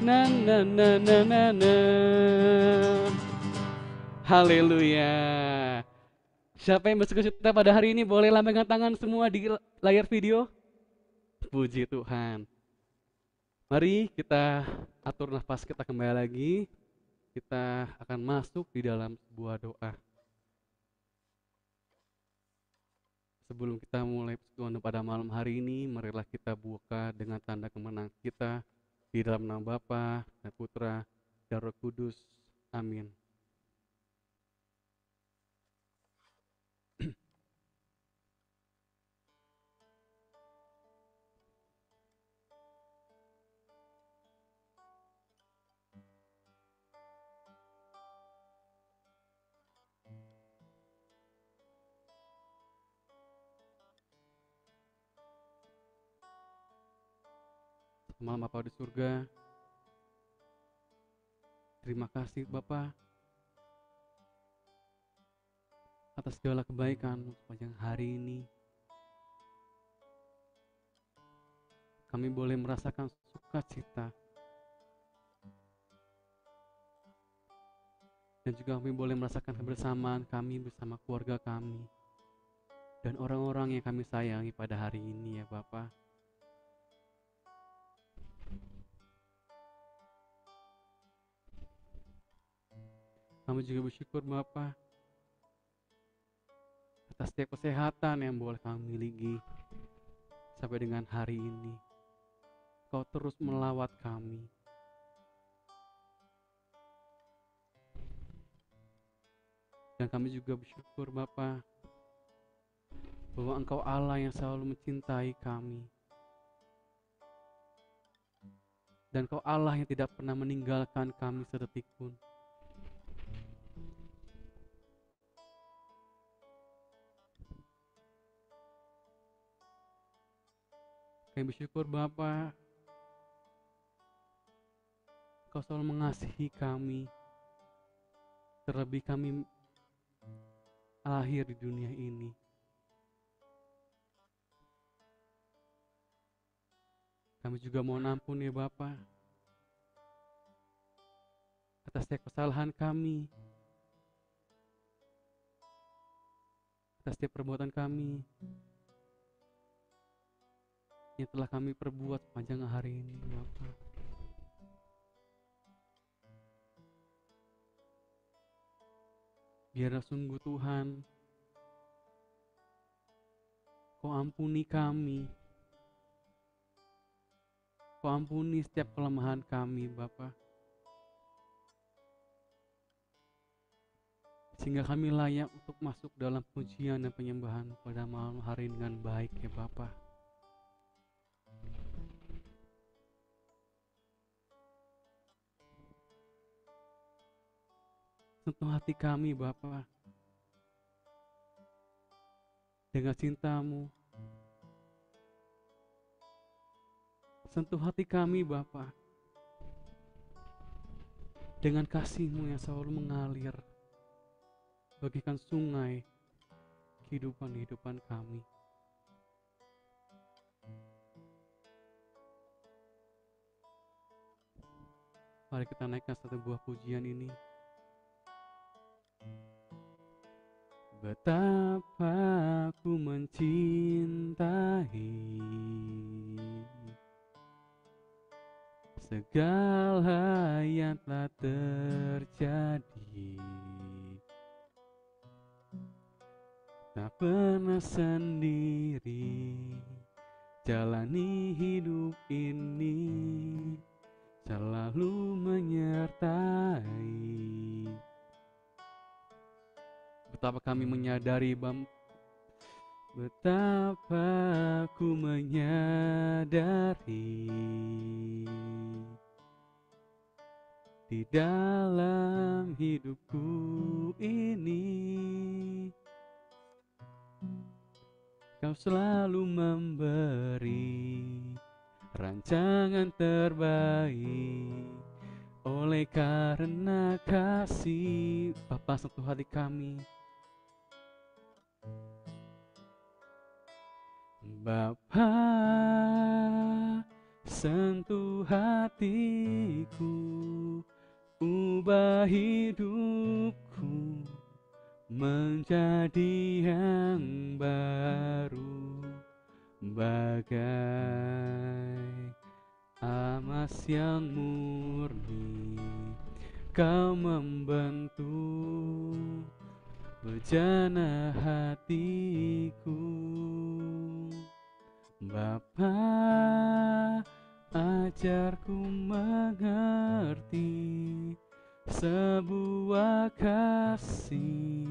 Na na na na na na. Haleluya. Siapa yang bersuka cita pada hari ini boleh lambaikan tangan semua di layar video. Puji Tuhan. Mari kita atur nafas kita kembali lagi. Kita akan masuk di dalam sebuah doa. Sebelum kita mulai persekutuan pada malam hari ini, marilah kita buka dengan tanda kemenangan kita di dalam nama Bapa dan Putra dan Roh Kudus. Amin. Malam Bapa di surga, terima kasih Bapa atas segala kebaikan sepanjang hari ini. Kami boleh merasakan sukacita dan juga kami boleh merasakan kebersamaan kami bersama keluarga kami dan orang-orang yang kami sayangi pada hari ini ya Bapa. Kami juga bersyukur Bapa atas setiap kesehatan yang boleh kami miliki sampai dengan hari ini. Kau terus melawat kami. Dan kami juga bersyukur Bapa bahwa Engkau Allah yang selalu mencintai kami. Dan Kau Allah yang tidak pernah meninggalkan kami sedetik pun. Kami bersyukur Bapa, Kau selalu mengasihi kami, terlebih kami lahir di dunia ini. Kami juga mohon ampun ya Bapa atas setiap kesalahan kami, atas setiap perbuatan kami yang telah kami perbuat sepanjang hari ini Bapa. Biarlah sungguh Tuhan Kau ampuni kami, Kau ampuni setiap kelemahan kami Bapa, sehingga kami layak untuk masuk dalam pujian dan penyembahan pada malam hari dengan baik ya Bapa. Sentuh hati kami Bapa dengan cinta-Mu. Sentuh hati kami Bapa dengan kasih-Mu yang selalu mengalir bagaikan sungai kehidupan kami. Mari kita naikkan satu buah pujian ini. Betapa aku mencintai segala yang telah terjadi, tak pernah sendiri jalani hidup ini, selalu menyertai. Betapa kami menyadari betapa aku menyadari di dalam hidupku ini Kau selalu memberi rancangan terbaik. Oleh karena kasih Bapa, sentuh hati kami Bapa, sentuh hatiku, ubah hidupku menjadi yang baru, bagai emas yang murni. Kau membentuk bejana hatiku, Bapa, ajarku mengerti sebuah kasih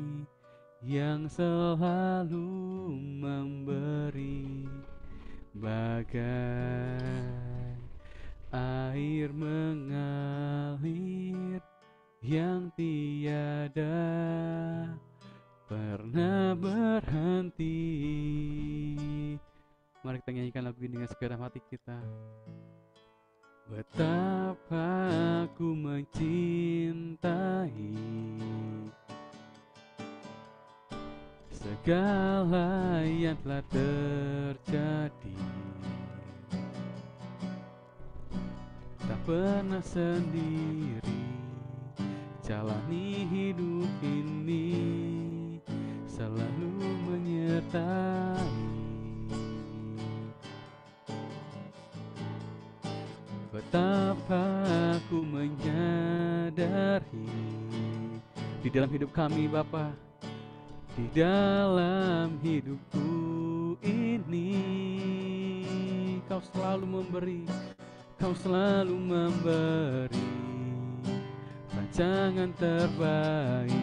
yang selalu memberi, bagai air mengalir yang tiada pernah berhenti. Mari kita nyanyikan lagu ini dengan segenap hati kita. Betapa aku mencintai segala yang telah terjadi, tak pernah sendiri jalani hidup ini, selalu menyertai. Betapa aku menyadari di dalam hidup kami Bapa, di dalam hidupku ini Kau selalu memberi, Kau selalu memberi rancangan terbaik.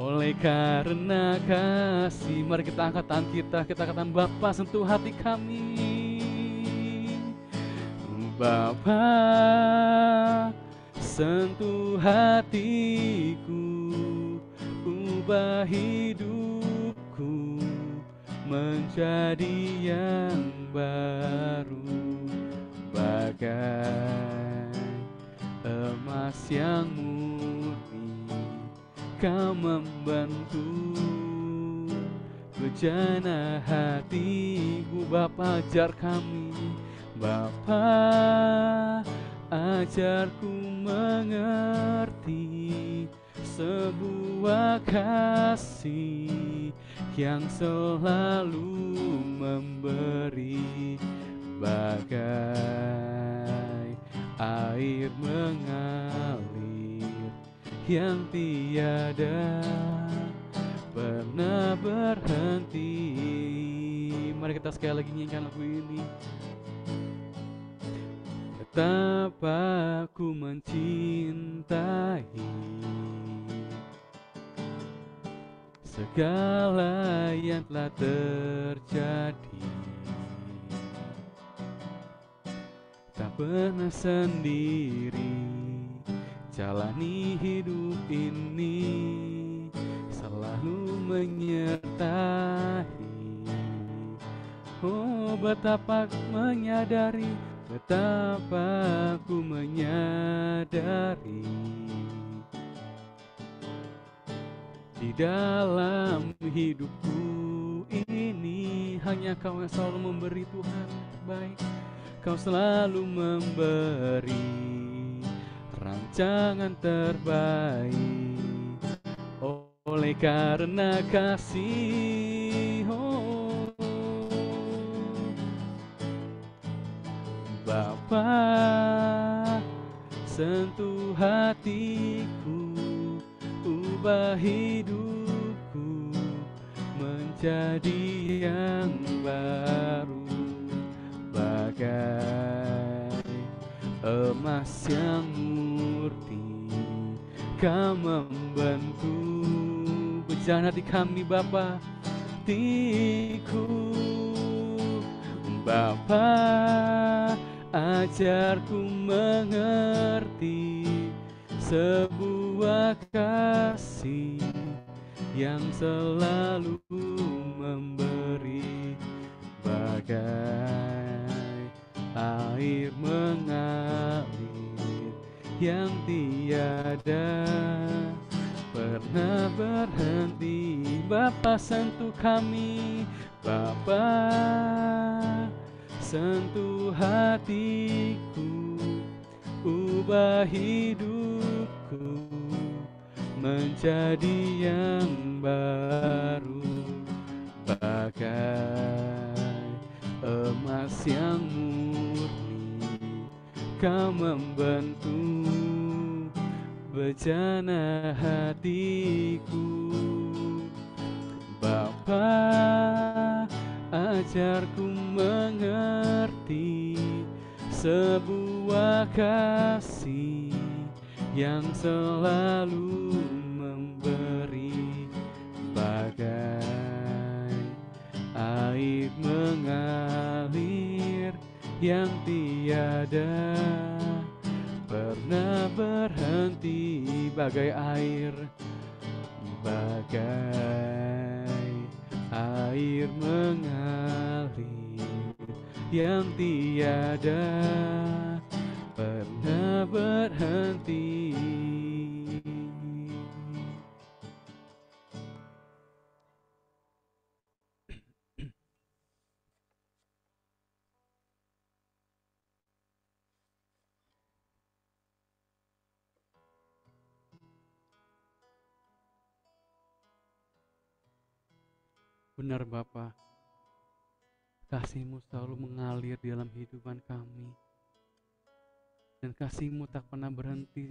Oleh karena kasih, mari kita angkat tangan kita katakan, Bapa sentuh hati kami. Bapa sentuh hatiku, ubah hidupku menjadi yang baru, bagai emas yang murni. Kau membentuk bejana hatiku, Bapa ajar kami. Bapa ajarku mengerti sebuah kasih yang selalu memberi, bagai air mengalir yang tiada pernah berhenti. Mari kita sekali lagi nyanyikan lagu ini. Betapa aku mencintai segala yang telah terjadi, tak pernah sendiri jalani hidup ini, selalu menyertai. Oh, betapa aku menyadari, betapa aku menyadari di dalam hidupku ini hanya Kau yang selalu memberi, Tuhan baik. Kau selalu memberi rancangan terbaik. Oleh karena kasih, oh Bapa sentuh hatiku, ubah hidupku menjadi yang baru, bagai emas yang murni. Kau membentuk bejana hati kami, Bapa, hatiku. Bapa ajarku mengerti sebuah kasih yang selalu memberi, bagai air mengalir yang tiada pernah berhenti. Bapa sentuh kami, Bapa sentuh hatiku, ubah hidupku menjadi yang baru, bagai emas yang murni. Kau membentuk bejana hatiku. Bapa, ajarku mengerti sebuah kasih yang selalu memberi, bagai air mengalir yang tiada pernah berhenti, bagai air mengalir yang tiada pernah berhenti. Benar Bapa, kasih-Mu selalu mengalir di dalam kehidupan kami, dan kasih-Mu tak pernah berhenti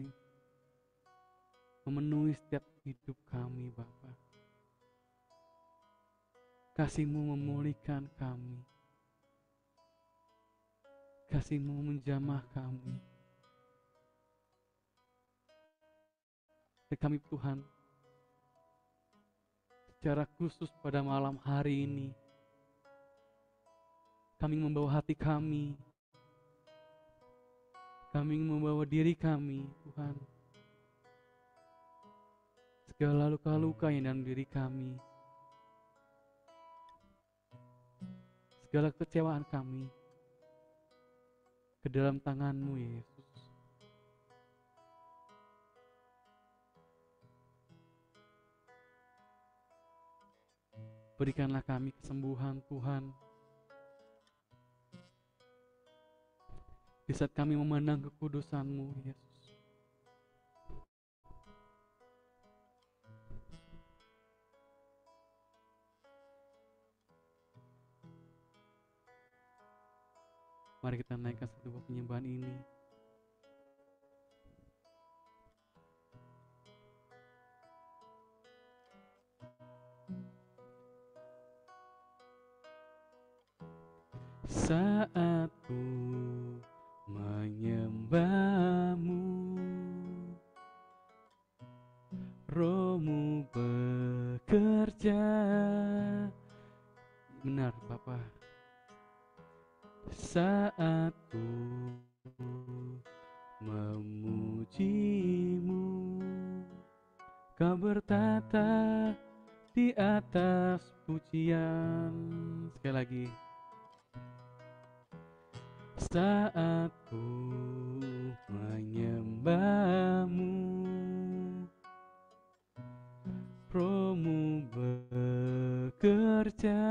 memenuhi setiap hidup kami Bapa. Kasih-Mu memulihkan kami, kasih-Mu menjamah kami. Dan kami Tuhan, secara khusus pada malam hari ini, kami membawa hati kami membawa diri kami, Tuhan. Segala luka-luka yang dalam diri kami, segala kekecewaan kami, ke dalam tangan-Mu, Yesus. Berikanlah kami kesembuhan, Tuhan. Di saat kami memandang kekudusan-Mu, Yesus. Mari kita naikkan satu buah penyembahan ini. Saat ku menyembah-Mu, Roh-Mu bekerja. Benar Bapa. Saat ku memuji-Mu, Kau bertata di atas pujian. Sekali lagi. Saat ku menyembah-Mu, Roh-Mu bekerja.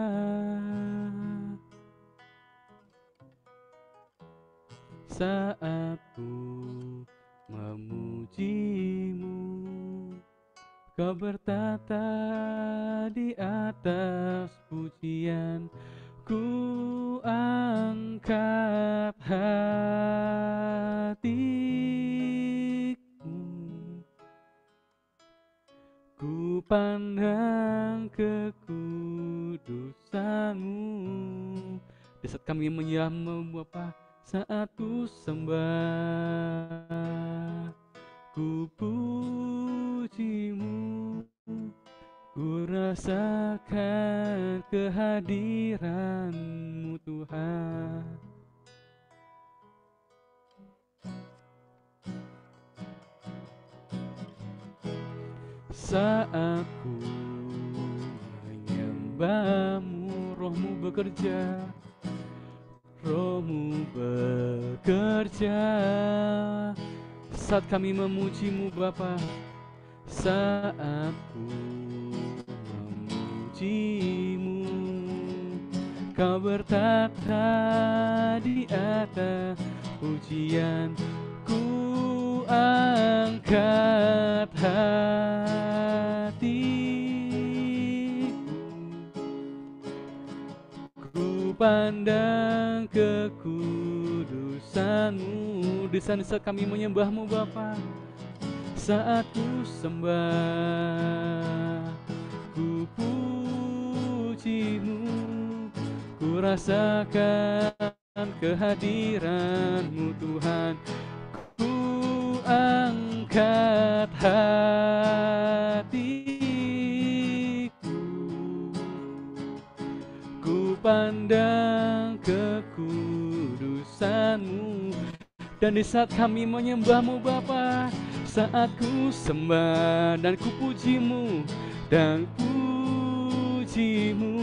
Saat ku memuji-Mu, Kau bertata di atas pujian. Ku angkat hatiku, ku pandang kekudusan-Mu. Di saat kami menyembah Bapa, saat ku sembah, ku puji-Mu, ku rasakan kehadiran-Mu Tuhan. Saat ku menyembah-Mu, Roh-Mu bekerja. Roh-Mu bekerja. Saat kami memuji-Mu Bapa, saat ku memuji-Mu, Kau bertata di atas pujian, ku angkat hatiku, ku pandang kekudusan-Mu. Di saat kami menyembah-Mu Bapa, saat ku sembah, ku puji-Mu, ku rasakan kehadiran-Mu Tuhan. Ku angkat hatiku, ku pandang kekudusan-Mu. Dan di saat kami menyembah-Mu Bapa, saat ku sembah dan ku puji-Mu, dan puji-Mu,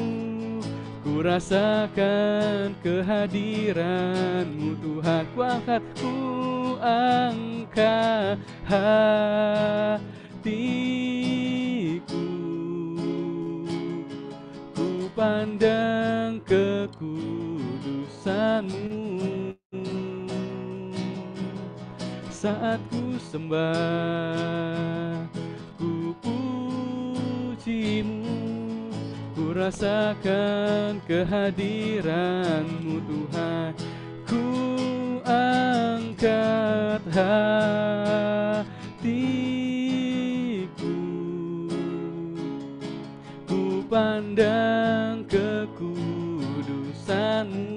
ku rasakan kehadiran-Mu Tuhan. Ku angkat hatiku, ku pandang kekudusan-Mu. Saat ku sembah, ku puji-Mu, ku rasakan kehadiran-Mu Tuhan. Ku angkat hatiku, ku pandang kekudusan-Mu.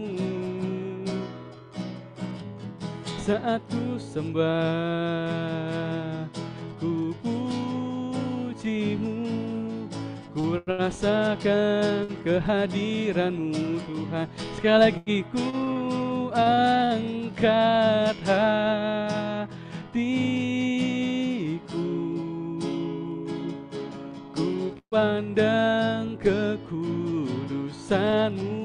Saat ku sembah, ku puji-Mu, ku rasakan kehadiran-Mu Tuhan. Sekali lagi ku angkat hatiku, ku pandang kekudusan-Mu.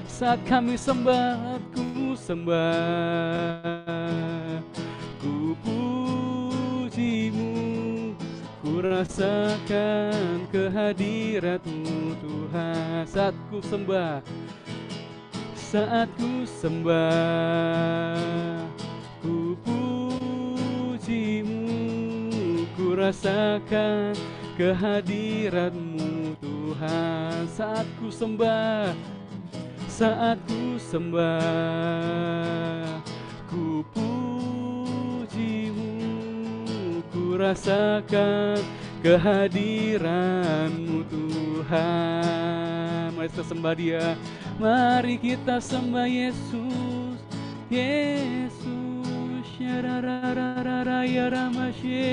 Saat kami sembah, ku sembah, ku puji-Mu, ku rasakan kehadiran-Mu Tuhan. Saat ku sembah, saat ku sembah, ku puji-Mu, ku rasakan kehadiran-Mu Tuhan. Saat ku sembah, saat ku sembah, ku puji-Mu, ku rasakan kehadiran-Mu Tuhan. Mari kita sembah Dia, mari kita sembah Yesus, Yesus, Yararararara Yaramashe,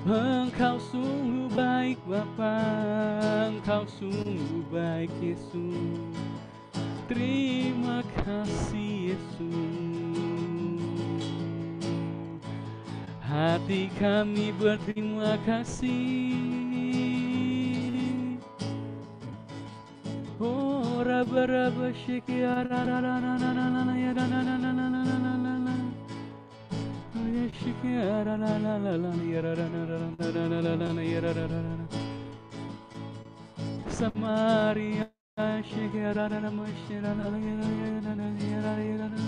Engkau sungguh baik Bapa, Engkau sungguh baik Yesus. Terima kasih Yesus. Hati kami berterima kasih. Oh, raba-raba shiki arararararararara yarararararararara. Oh, ya shiki ararararararara yararararararara yararararara. Samaria shiki ararararararara yarararararara.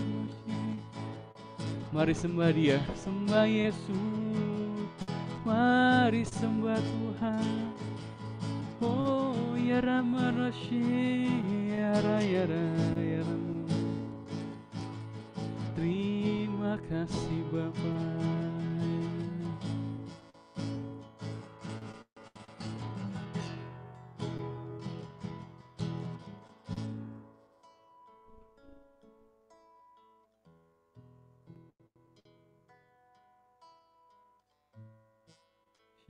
Mari sembah Dia, sembah Yesus. Mari sembah Tuhan. Oh, yara marashi, yara yara yara. Terima kasih Bapa.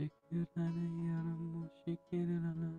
Shikirana yara mo shikirana.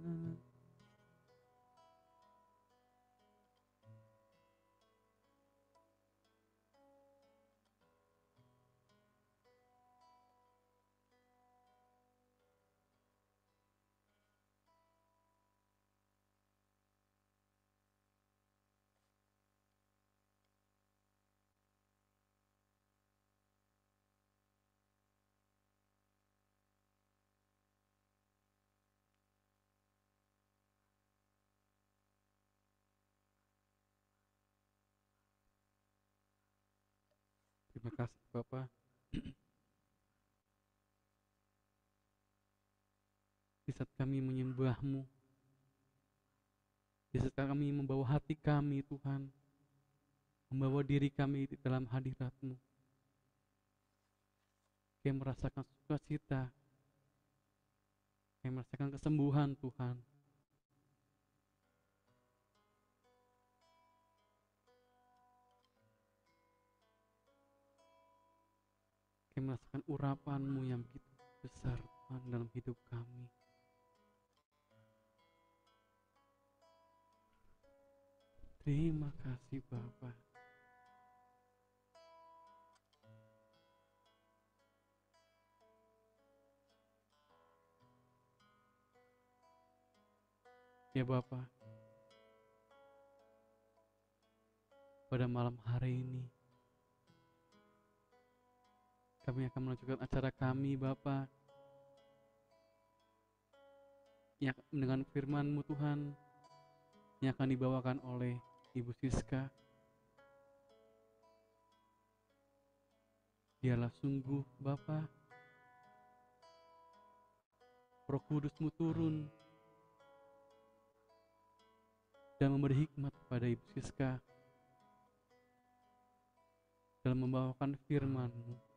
Terima kasih Bapa. Di saat kami menyembah-Mu, di saat kami membawa hati kami Tuhan, membawa diri kami di dalam hadirat-Mu, kami merasakan sukacita, kami merasakan kesembuhan Tuhan. Kami merasakan urapan-Mu yang begitu besar Tuhan dalam hidup kami. Terima kasih Bapa. Ya Bapa, pada malam hari ini kami akan melanjutkan acara kami Bapa, yang dengan firman-Mu Tuhan yang akan dibawakan oleh Ibu Siska. Biarlah sungguh Bapa, Roh Kudus-Mu turun dan memberi hikmat kepada Ibu Siska dalam membawakan firman-Mu.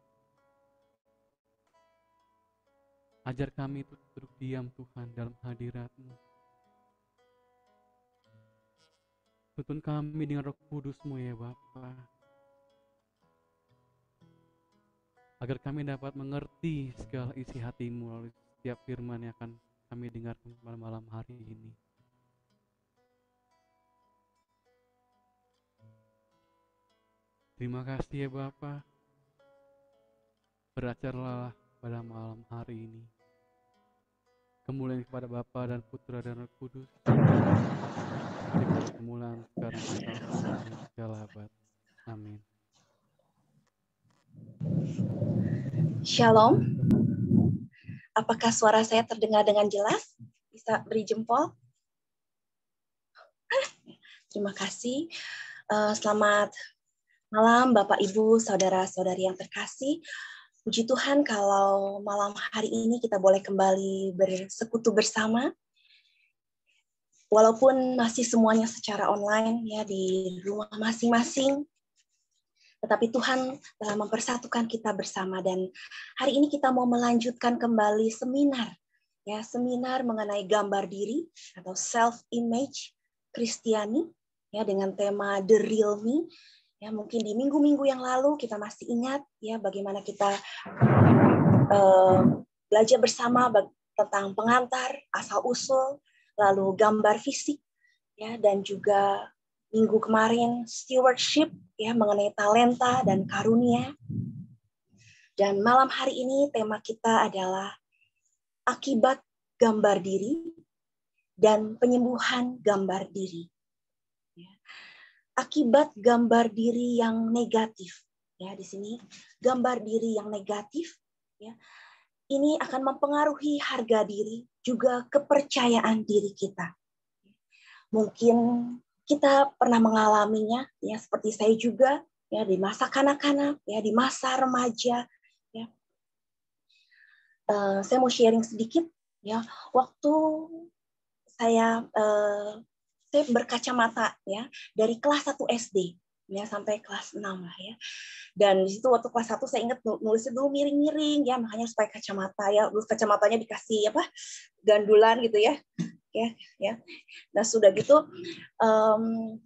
Ajar kami untuk duduk diam Tuhan dalam hadirat-Mu. Tuntun kami dengan Roh Kudus-Mu ya Bapa, agar kami dapat mengerti segala isi hati-Mu melalui setiap firman yang akan kami dengarkan pada malam hari ini. Terima kasih ya Bapa. Beracarlah pada malam hari ini. Kemuliaan kepada Bapa dan Putra dan Roh Kudus. Kemuliaan sekarang sampai segala abad. Amin. Shalom. Apakah suara saya terdengar dengan jelas? Bisa beri jempol? Terima kasih. Selamat malam Bapak Ibu, saudara-saudari yang terkasih. Puji Tuhan kalau malam hari ini kita boleh kembali bersekutu bersama. Walaupun masih semuanya secara online ya di rumah masing-masing. Tetapi Tuhan telah mempersatukan kita bersama dan hari ini kita mau melanjutkan kembali seminar mengenai gambar diri atau self image Kristiani ya dengan tema The Real Me. Ya mungkin di minggu-minggu yang lalu kita masih ingat ya bagaimana kita belajar bersama tentang pengantar, asal usul, lalu gambar fisik ya dan juga minggu kemarin stewardship ya mengenai talenta dan karunia. Dan malam hari ini tema kita adalah akibat gambar diri dan penyembuhan gambar diri. Akibat gambar diri yang negatif. Ya, di sini gambar diri yang negatif ya. Ini akan mempengaruhi harga diri juga kepercayaan diri kita. Mungkin kita pernah mengalaminya ya seperti saya juga ya di masa kanak-kanak ya di masa remaja ya. Saya mau sharing sedikit ya waktu saya berkacamata ya dari kelas 1 SD ya sampai kelas 6 lah ya. Dan di situ waktu kelas 1 saya ingat nulisnya dulu miring-miring ya makanya supaya kacamata ya terus kacamatanya dikasih gandulan gitu ya. Ya. Nah sudah gitu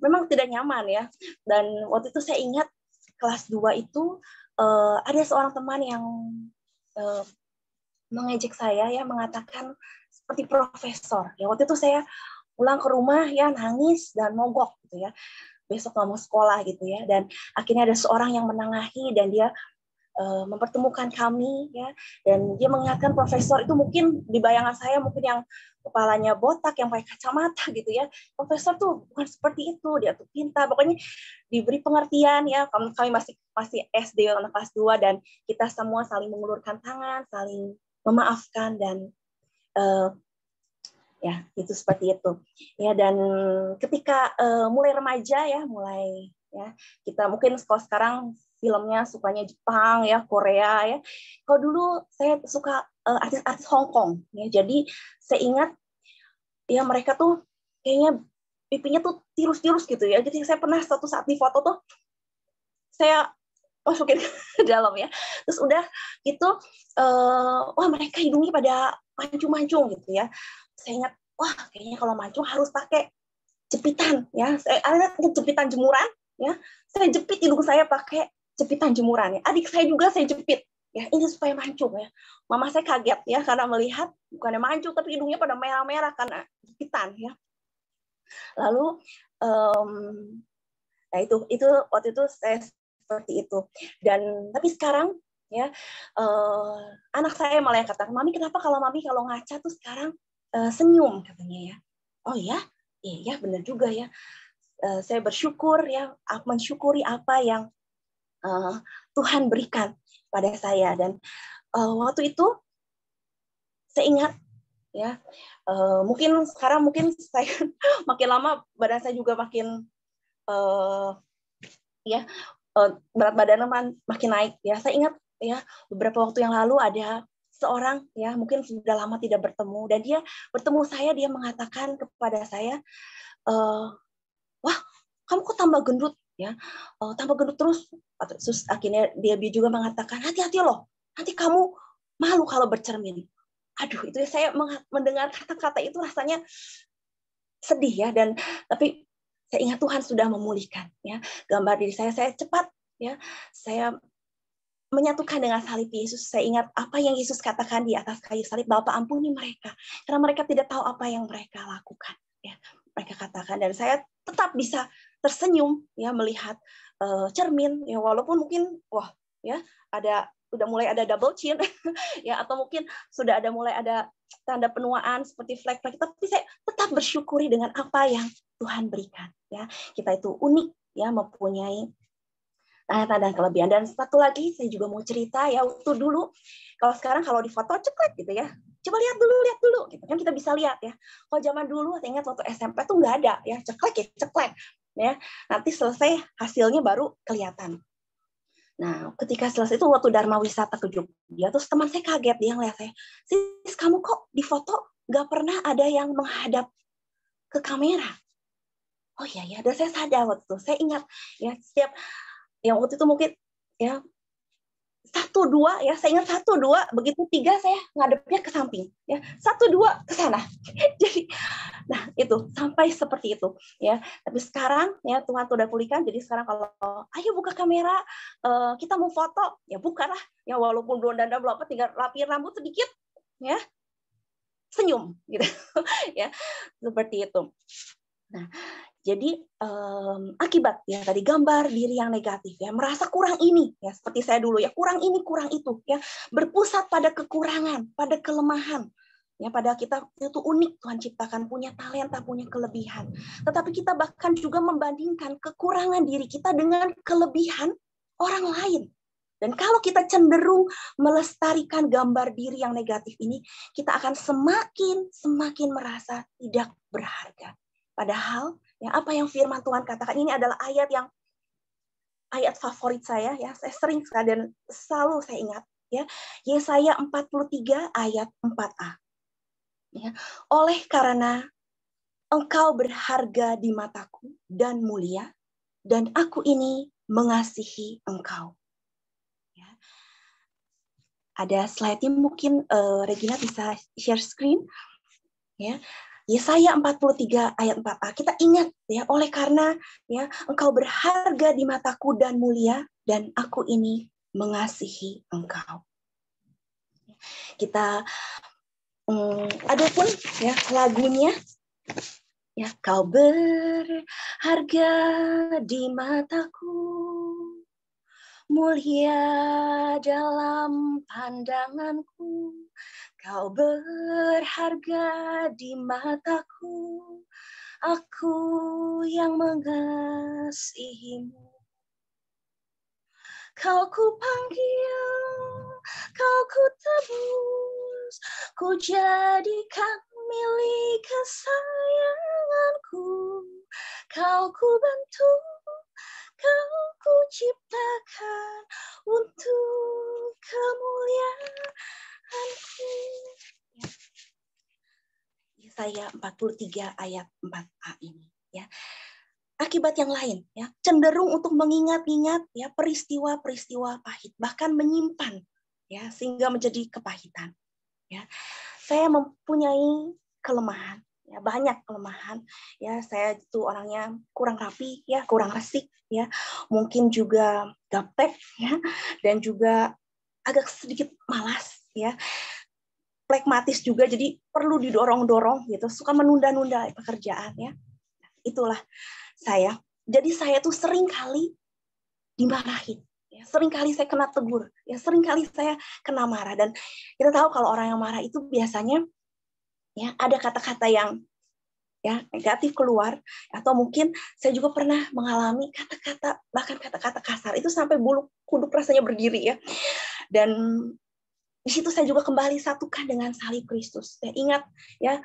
memang tidak nyaman ya dan waktu itu saya ingat kelas 2 itu ada seorang teman yang mengejek saya ya mengatakan seperti profesor ya waktu itu saya pulang ke rumah ya nangis dan mogok gitu ya besok nggak mau sekolah gitu ya dan akhirnya ada seorang yang menengahi dan dia mempertemukan kami ya dan dia mengingatkan profesor itu mungkin di bayangan saya mungkin yang kepalanya botak yang pakai kacamata gitu ya profesor tuh bukan seperti itu dia tuh pintar pokoknya diberi pengertian ya kami masih SD anak kelas 2 dan kita semua saling mengulurkan tangan saling memaafkan dan ya itu seperti itu ya dan ketika mulai remaja ya mulai ya kita mungkin sekarang filmnya sukanya Jepang ya, Korea ya. Kalau dulu saya suka artis-artis Hong Kong ya. Jadi saya ingat ya mereka tuh kayaknya pipinya tuh tirus-tirus gitu ya. Jadi saya pernah suatu saat di foto tuh saya masukin ke dalam ya. Terus udah gitu, wah mereka hidungnya pada mancung-mancung gitu ya. Saya ingat, wah kayaknya kalau mancung harus pakai jepitan ya. Saya ada jepitan jemuran ya. Saya jepit hidung saya pakai jepitan jemuran ya. Adik saya juga saya jepit ya. Ini supaya mancung ya. Mama saya kaget ya karena melihat bukannya mancung tapi hidungnya pada merah-merah karena jepitan ya. Lalu nah itu waktu itu saya seperti itu. Dan tapi sekarang ya anak saya malah yang kata, "Mami kenapa kalau Mami kalau ngaca tuh sekarang senyum?" katanya ya. Oh ya, iya benar juga ya. Saya bersyukur ya, mensyukuri apa yang Tuhan berikan pada saya. Dan waktu itu saya ingat ya, mungkin sekarang mungkin saya makin lama badan saya juga makin ya berat badan makin naik ya. Saya ingat ya beberapa waktu yang lalu ada seorang ya mungkin sudah lama tidak bertemu dan dia bertemu saya, dia mengatakan kepada saya, wah kamu kok tambah gendut ya, tambah gendut terus. Terus akhirnya dia juga mengatakan, hati-hati loh, nanti kamu malu kalau bercermin. Aduh itu saya mendengar kata-kata itu rasanya sedih ya. Dan tapi saya ingat Tuhan sudah memulihkan ya gambar diri saya cepat ya, saya menyatukan dengan salib Yesus. Saya ingat apa yang Yesus katakan di atas kayu salib, Bapa ampuni mereka karena mereka tidak tahu apa yang mereka lakukan ya, mereka katakan. Dan saya tetap bisa tersenyum ya melihat cermin ya, walaupun mungkin wah ya udah mulai ada double chin ya, atau mungkin sudah mulai ada tanda penuaan seperti flek-flek, tapi saya tetap bersyukuri dengan apa yang Tuhan berikan ya. Kita itu unik ya, mempunyai tanda-tanda kelebihan. Dan satu lagi saya juga mau cerita ya, waktu dulu kalau sekarang kalau di foto ceklek gitu ya, coba lihat dulu gitu kan, kita bisa lihat ya. Kalau zaman dulu saya ingat waktu SMP tuh nggak ada ya, ceklek ya, nanti selesai hasilnya baru kelihatan. Nah, ketika selesai itu waktu Dharma Wisata ke Jogja, terus teman saya kaget, dia ngeliat saya, "Sis, kamu kok di foto nggak pernah ada yang menghadap ke kamera?" Oh iya ya, dan saya sadar waktu itu, saya ingat ya setiap yang waktu itu mungkin ya 1-2 ya, saya ingat 1-2, begitu 3 saya ngadepnya ke samping ya, 1-2 ke sana. Jadi nah itu sampai seperti itu ya. Tapi sekarang ya Tuhan sudah pulihkan, jadi sekarang kalau ayo buka kamera, kita mau foto ya bukalah ya, walaupun belum dandan belum apa, tinggal rapiin rambut sedikit ya, senyum gitu ya, seperti itu. Nah jadi akibat ya tadi gambar diri yang negatif ya, merasa kurang ini ya, seperti saya dulu ya, kurang ini kurang itu ya, berpusat pada kekurangan, pada kelemahan ya, pada kita itu unik, Tuhan ciptakan, punya talenta, punya kelebihan. Tetapi kita bahkan juga membandingkan kekurangan diri kita dengan kelebihan orang lain. Dan kalau kita cenderung melestarikan gambar diri yang negatif ini, kita akan semakin merasa tidak berharga. Padahal ya apa yang firman Tuhan katakan, ini adalah ayat favorit saya ya, saya sering sekali dan selalu saya ingat ya, Yesaya 43 ayat 4a ya, oleh karena engkau berharga di mataku dan mulia, dan aku ini mengasihi engkau ya. Ada slide-nya mungkin Regina bisa share screen ya. Yesaya 43 ayat 4a. Kita ingat ya, oleh karena ya engkau berharga di mataku dan mulia, dan aku ini mengasihi engkau. Kita ada pun ya lagunya ya, kau berharga di mataku, mulia dalam pandanganku. Kau berharga di mataku, aku yang mengasihimu. Kau ku panggil, kau ku tebus, ku jadikan milik kesayanganku. Kau ku bentuk, kau ku ciptakan Yesaya 43 ayat 4a ini, ya. Akibat yang lain, ya, cenderung untuk mengingat-ingat ya peristiwa-peristiwa pahit, bahkan menyimpan ya sehingga menjadi kepahitan. Ya, saya mempunyai kelemahan, ya banyak kelemahan. Ya, saya itu orangnya kurang rapi, ya kurang resik, ya mungkin juga gaptek, ya dan juga agak sedikit malas, ya pragmatis juga, jadi perlu didorong-dorong gitu, suka menunda-nunda pekerjaan, ya itulah saya. Jadi saya tuh sering kali dimarahin. Ya, sering kali saya kena tegur, ya sering kali saya kena marah, dan kita tahu kalau orang yang marah itu biasanya ya ada kata-kata yang ya negatif keluar, atau mungkin saya juga pernah mengalami kata-kata, bahkan kata-kata kasar itu sampai bulu kuduk rasanya berdiri, ya. Dan di situ saya juga kembali satukan dengan salib Kristus. Saya ingat ya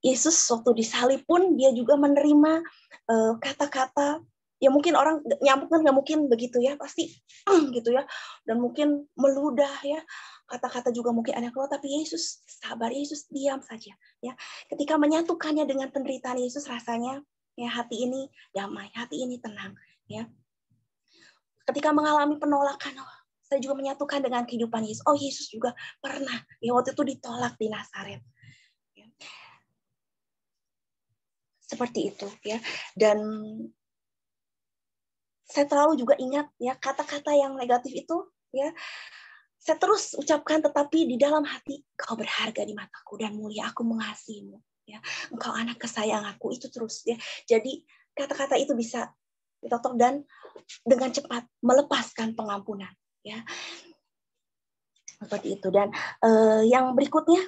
Yesus waktu disalib pun dia juga menerima kata-kata. Ya mungkin orang nyamuk kan nggak mungkin begitu ya, pasti gitu ya, dan mungkin meludah ya, kata-kata juga mungkin ada keluar, tapi Yesus sabar, Yesus diam saja ya. Ketika menyatukannya dengan penderitaan Yesus, rasanya ya hati ini damai, hati ini tenang ya. Ketika mengalami penolakan, saya juga menyatukan dengan kehidupan Yesus. Oh, Yesus juga pernah ya waktu itu ditolak di Nazaret. Ya. Seperti itu ya. Dan saya selalu juga ingat ya kata-kata yang negatif itu ya saya terus ucapkan, tetapi di dalam hati, kau berharga di mataku dan mulia, aku mengasihimu ya, engkau anak kesayang aku, itu terus ya. Jadi kata-kata itu bisa ditotok dan dengan cepat melepaskan pengampunan ya, seperti itu. Dan yang berikutnya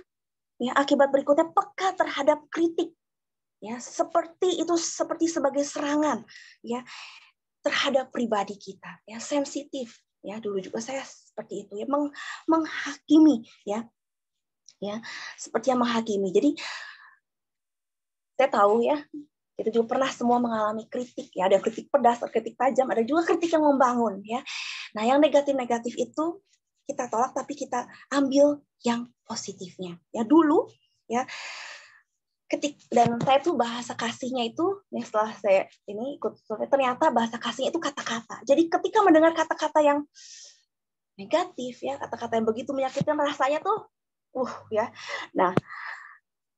ya, akibat berikutnya peka terhadap kritik ya, seperti itu, seperti sebagai serangan ya terhadap pribadi kita ya, sensitif ya. Dulu juga saya seperti itu ya, menghakimi ya seperti yang menghakimi. Jadi saya tahu ya, kita juga pernah semua mengalami kritik ya, ada kritik pedas, ada kritik tajam, ada juga kritik yang membangun ya. Nah, yang negatif-negatif itu kita tolak, tapi kita ambil yang positifnya ya. Dulu ya, dan saya tuh bahasa kasihnya itu, ya setelah saya ini ikut survei, ternyata bahasa kasihnya itu kata-kata. Jadi ketika mendengar kata-kata yang negatif ya, kata-kata yang begitu menyakitkan, rasanya tuh ya. Nah,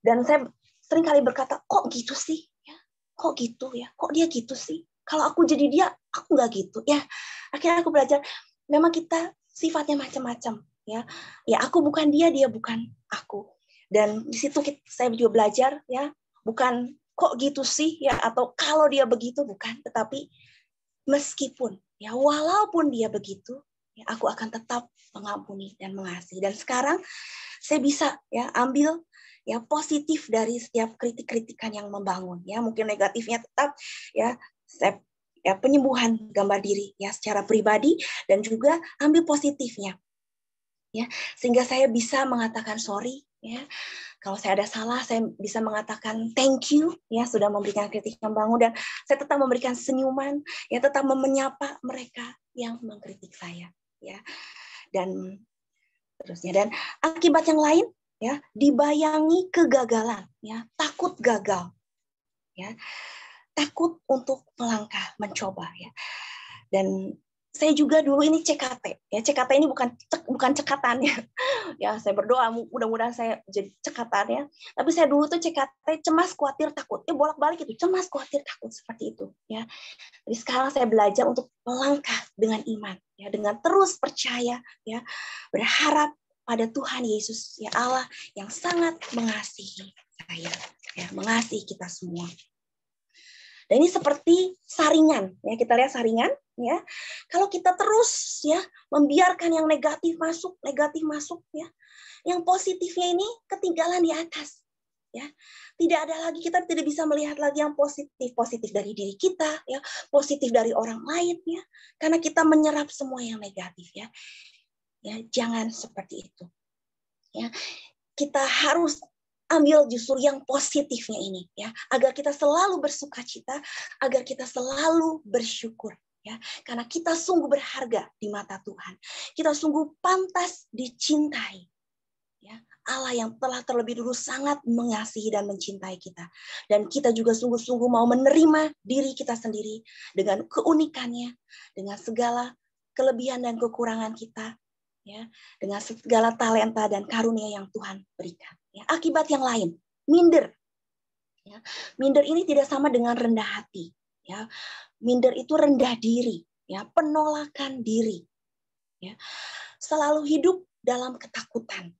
dan saya sering kali berkata, kok gitu sih ya, kok gitu ya, kok dia gitu sih, kalau aku jadi dia aku nggak gitu ya. Akhirnya aku belajar, memang kita sifatnya macam-macam ya. Ya aku bukan dia, dia bukan aku. Dan di situ saya juga belajar ya, bukan kok gitu sih ya, atau kalau dia begitu, bukan, tetapi meskipun ya, walaupun dia begitu ya, aku akan tetap mengampuni dan mengasihi. Dan sekarang saya bisa ya ambil ya positif dari setiap kritik-kritikan yang membangun ya. Mungkin negatifnya tetap ya, saya ya penyembuhan gambar diri ya secara pribadi, dan juga ambil positifnya ya, sehingga saya bisa mengatakan sorry ya. Kalau saya ada salah, saya bisa mengatakan thank you ya, sudah memberikan kritik yang membangun, dan saya tetap memberikan senyuman ya, tetap menyapa mereka yang mengkritik saya ya. Dan terusnya, dan akibat yang lain ya, dibayangi kegagalan ya, takut gagal ya, takut untuk melangkah, mencoba ya. Dan saya juga dulu ini CKT ya, CKT ini bukan cekatannya ya, saya berdoa mudah-mudahan saya jadi cekatannya, tapi saya dulu tuh CKT cemas, khawatir, takut ya, bolak-balik itu, cemas, khawatir, takut, seperti itu ya. Jadi sekarang saya belajar untuk melangkah dengan iman ya, dengan terus percaya ya, berharap pada Tuhan Yesus ya, Allah yang sangat mengasihi saya ya, mengasihi kita semua. Dan ini seperti saringan ya, kita lihat saringan ya. Kalau kita terus ya membiarkan yang negatif masuk ya, yang positifnya ini ketinggalan di atas ya. Tidak ada lagi, kita tidak bisa melihat lagi yang positif dari diri kita ya, positif dari orang lain ya, karena kita menyerap semua yang negatif ya. Ya, jangan seperti itu. Ya, kita harus ambil justru yang positifnya ini ya, agar kita selalu bersukacita, agar kita selalu bersyukur ya, karena kita sungguh berharga di mata Tuhan. Kita sungguh pantas dicintai ya, Allah yang telah terlebih dulu sangat mengasihi dan mencintai kita. Dan kita juga sungguh-sungguh mau menerima diri kita sendiri dengan keunikannya, dengan segala kelebihan dan kekurangan kita, ya, dengan segala talenta dan karunia yang Tuhan berikan. Ya, akibat yang lain, minder. Ya, minder ini tidak sama dengan rendah hati. Ya, minder itu rendah diri, ya, penolakan diri. Ya, selalu hidup dalam ketakutan.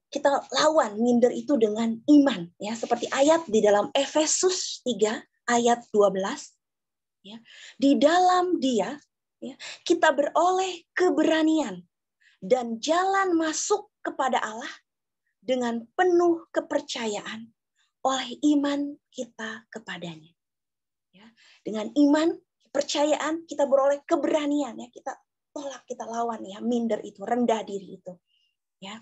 Kita lawan minder itu dengan iman, ya, seperti ayat di dalam Efesus 3 ayat 12, ya. Di dalam Dia, ya, kita beroleh keberanian dan jalan masuk kepada Allah dengan penuh kepercayaan oleh iman kita kepadanya. Ya, dengan iman, kepercayaan kita beroleh keberanian, ya, kita tolak, kita lawan, ya, minder itu, rendah diri itu, ya.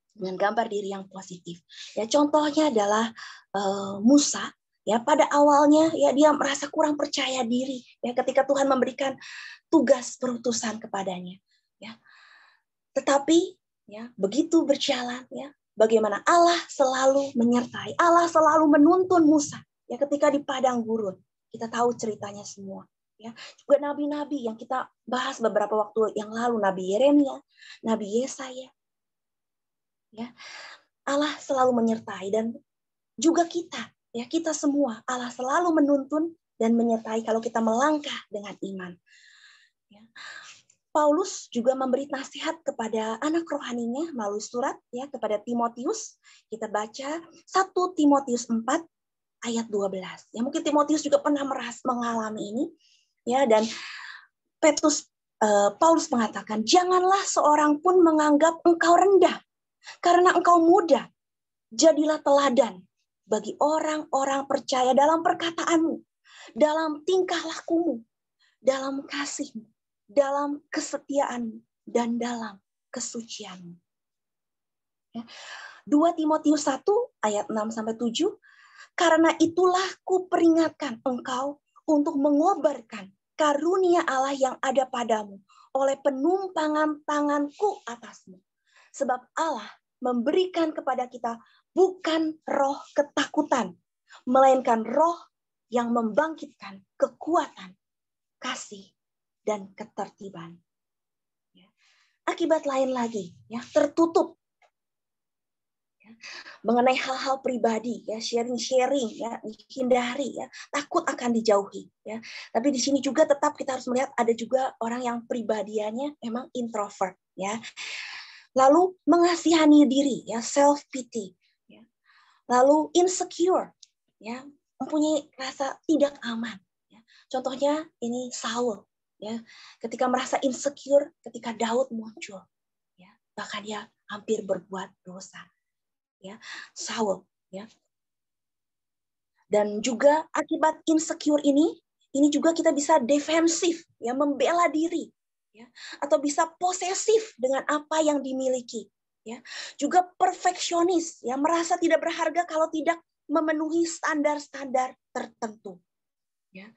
Dengan gambar diri yang positif. Ya, contohnya adalah Musa. Ya, pada awalnya, ya, dia merasa kurang percaya diri, ya, ketika Tuhan memberikan tugas perutusan kepadanya. Ya, tetapi, ya, begitu berjalan, ya, bagaimana Allah selalu menyertai, Allah selalu menuntun Musa. Ya, ketika di padang gurun, kita tahu ceritanya semua. Ya, juga nabi-nabi yang kita bahas beberapa waktu yang lalu, Nabi Yeremia, Nabi Yesaya. Ya, Allah selalu menyertai, dan juga kita, ya, kita semua, Allah selalu menuntun dan menyertai kalau kita melangkah dengan iman. Ya. Paulus juga memberi nasihat kepada anak rohaninya melalui surat, ya, kepada Timotius. Kita baca 1 Timotius 4 ayat 12. Ya, mungkin Timotius juga pernah mengalami ini, ya, dan Paulus mengatakan, janganlah seorang pun menganggap engkau rendah karena engkau muda. Jadilah teladan bagi orang-orang percaya dalam perkataanmu, dalam tingkah lakumu, dalam kasihmu, dalam kesetiaanmu, dan dalam kesucianmu. Ya. 2 Timotius 1 ayat 6-7, karena itulah kuperingatkan engkau untuk mengobarkan karunia Allah yang ada padamu oleh penumpangan tanganku atasmu. Sebab Allah memberikan kepada kita bukan roh ketakutan, melainkan roh yang membangkitkan kekuatan, kasih, dan ketertiban. Ya. Akibat lain lagi, ya, tertutup. Ya. Mengenai hal-hal pribadi, ya, sharing, ya, dihindari, ya, takut akan dijauhi. Ya. Tapi di sini juga tetap kita harus melihat ada juga orang yang pribadiannya memang introvert. Ya. Lalu mengasihani diri, ya, self pity, ya. Lalu insecure, ya, mempunyai rasa tidak aman. Ya. Contohnya ini Saul, ya, ketika merasa insecure, ketika Daud muncul, ya, bahkan dia hampir berbuat dosa, ya, Saul, ya. Dan juga akibat insecure ini juga kita bisa defensif, ya, membela diri. Ya, atau bisa posesif dengan apa yang dimiliki, ya. Juga perfeksionis, ya, merasa tidak berharga kalau tidak memenuhi standar-standar tertentu, ya.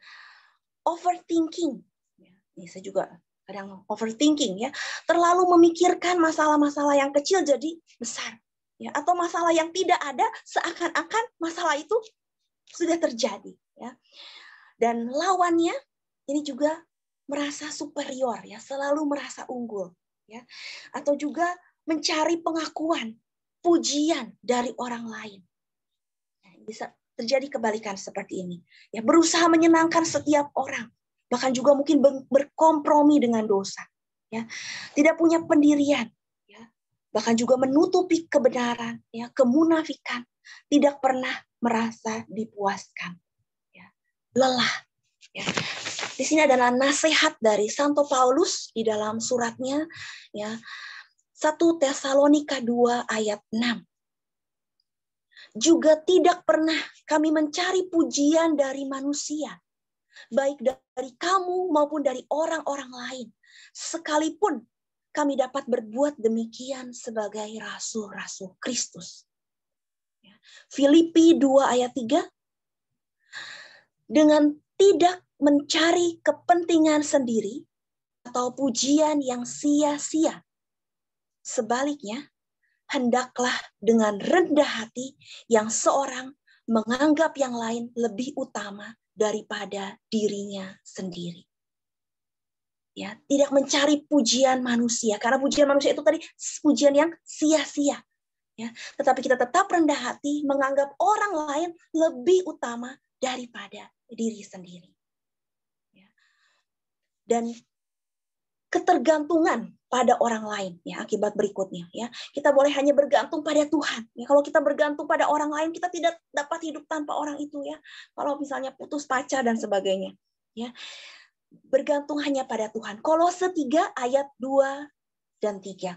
Overthinking, ya. Ini saya juga kadang overthinking, ya, terlalu memikirkan masalah-masalah yang kecil jadi besar, ya, atau masalah yang tidak ada seakan-akan masalah itu sudah terjadi, ya. Dan lawannya ini juga merasa superior, ya, selalu merasa unggul, ya, atau juga mencari pengakuan, pujian dari orang lain. Nah, bisa terjadi kebalikan seperti ini, ya, berusaha menyenangkan setiap orang, bahkan juga mungkin berkompromi dengan dosa, ya, tidak punya pendirian, ya, bahkan juga menutupi kebenaran, ya, kemunafikan, tidak pernah merasa dipuaskan, ya, lelah, ya. Di sini adalah nasihat dari Santo Paulus di dalam suratnya, ya, 1 Tesalonika 2 ayat 6. Juga tidak pernah kami mencari pujian dari manusia, baik dari kamu maupun dari orang-orang lain, sekalipun kami dapat berbuat demikian sebagai rasul-rasul Kristus. Filipi 2 ayat 3, dengan tidak mencari kepentingan sendiri atau pujian yang sia-sia. Sebaliknya, hendaklah dengan rendah hati yang seorang menganggap yang lain lebih utama daripada dirinya sendiri. Ya, tidak mencari pujian manusia, karena pujian manusia itu tadi pujian yang sia-sia. Ya, tetapi kita tetap rendah hati, menganggap orang lain lebih utama daripada diri sendiri. Ya. Dan ketergantungan pada orang lain, ya, akibat berikutnya, ya, kita boleh hanya bergantung pada Tuhan. Ya, kalau kita bergantung pada orang lain, kita tidak dapat hidup tanpa orang itu, ya. Kalau misalnya putus pacar dan sebagainya, ya, bergantung hanya pada Tuhan. Kolose 3 ayat 2 dan 3.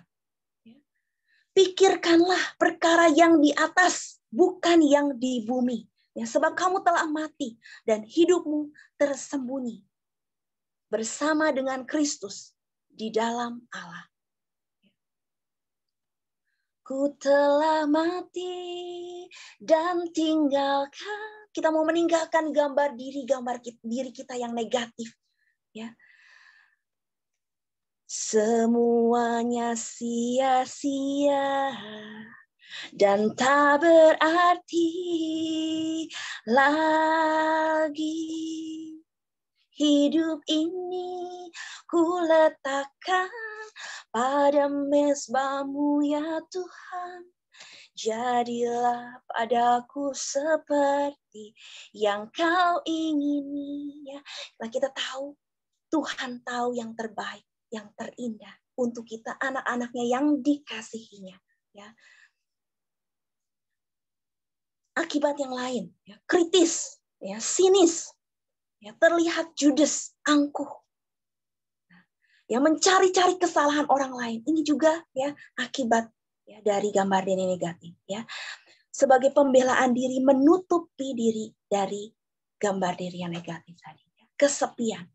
Pikirkanlah perkara yang di atas, bukan yang di bumi. Ya, sebab kamu telah mati dan hidupmu tersembunyi bersama dengan Kristus di dalam Allah. Ku telah mati dan tinggalkan. Kita mau meninggalkan gambar diri kita yang negatif. Ya. Semuanya sia-sia dan tak berarti lagi. Hidup ini ku letakkan pada mezbamu ya Tuhan. Jadilah padaku seperti yang kau ingini. Ya. Nah, kita tahu, Tuhan tahu yang terbaik, yang terindah untuk kita, anak-anaknya yang dikasihinya. Ya. Akibat yang lain, ya, kritis, ya, sinis, ya, terlihat judes, angkuh, ya, mencari-cari kesalahan orang lain. Ini juga, ya, akibat, ya, dari gambar diri negatif. Ya. Sebagai pembelaan diri, menutupi diri dari gambar diri yang negatif tadi. Ya. Kesepian.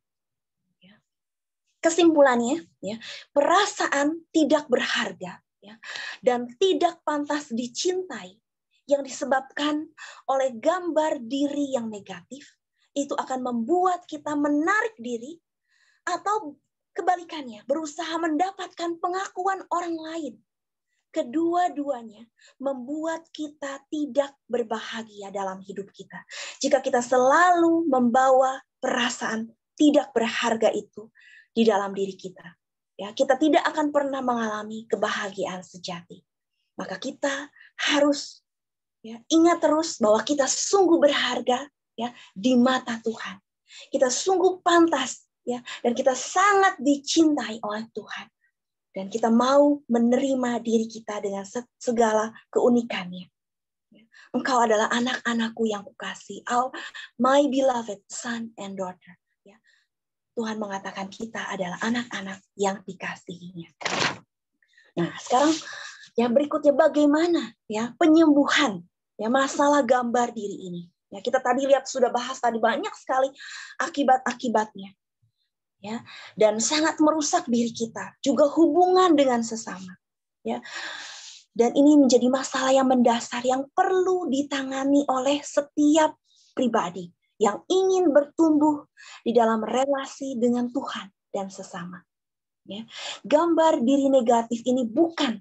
Kesimpulannya, ya, perasaan tidak berharga, ya, dan tidak pantas dicintai yang disebabkan oleh gambar diri yang negatif, itu akan membuat kita menarik diri atau kebalikannya, berusaha mendapatkan pengakuan orang lain. Kedua-duanya membuat kita tidak berbahagia dalam hidup kita. Jika kita selalu membawa perasaan tidak berharga itu di dalam diri kita, ya, kita tidak akan pernah mengalami kebahagiaan sejati. Maka kita harus, ya, ingat terus bahwa kita sungguh berharga, ya, di mata Tuhan. Kita sungguh pantas, ya, dan kita sangat dicintai oleh Tuhan. Dan kita mau menerima diri kita dengan segala keunikannya. Engkau adalah anak-anakku yang kukasih, my beloved son and daughter. Tuhan mengatakan kita adalah anak-anak yang dikasihinya. Nah, sekarang yang berikutnya bagaimana, ya, penyembuhan, ya, masalah gambar diri ini. Ya, kita tadi lihat sudah bahas tadi banyak sekali akibat-akibatnya. Ya, dan sangat merusak diri kita, juga hubungan dengan sesama. Ya. Dan ini menjadi masalah yang mendasar yang perlu ditangani oleh setiap pribadi yang ingin bertumbuh di dalam relasi dengan Tuhan dan sesama. Ya. Gambar diri negatif ini bukan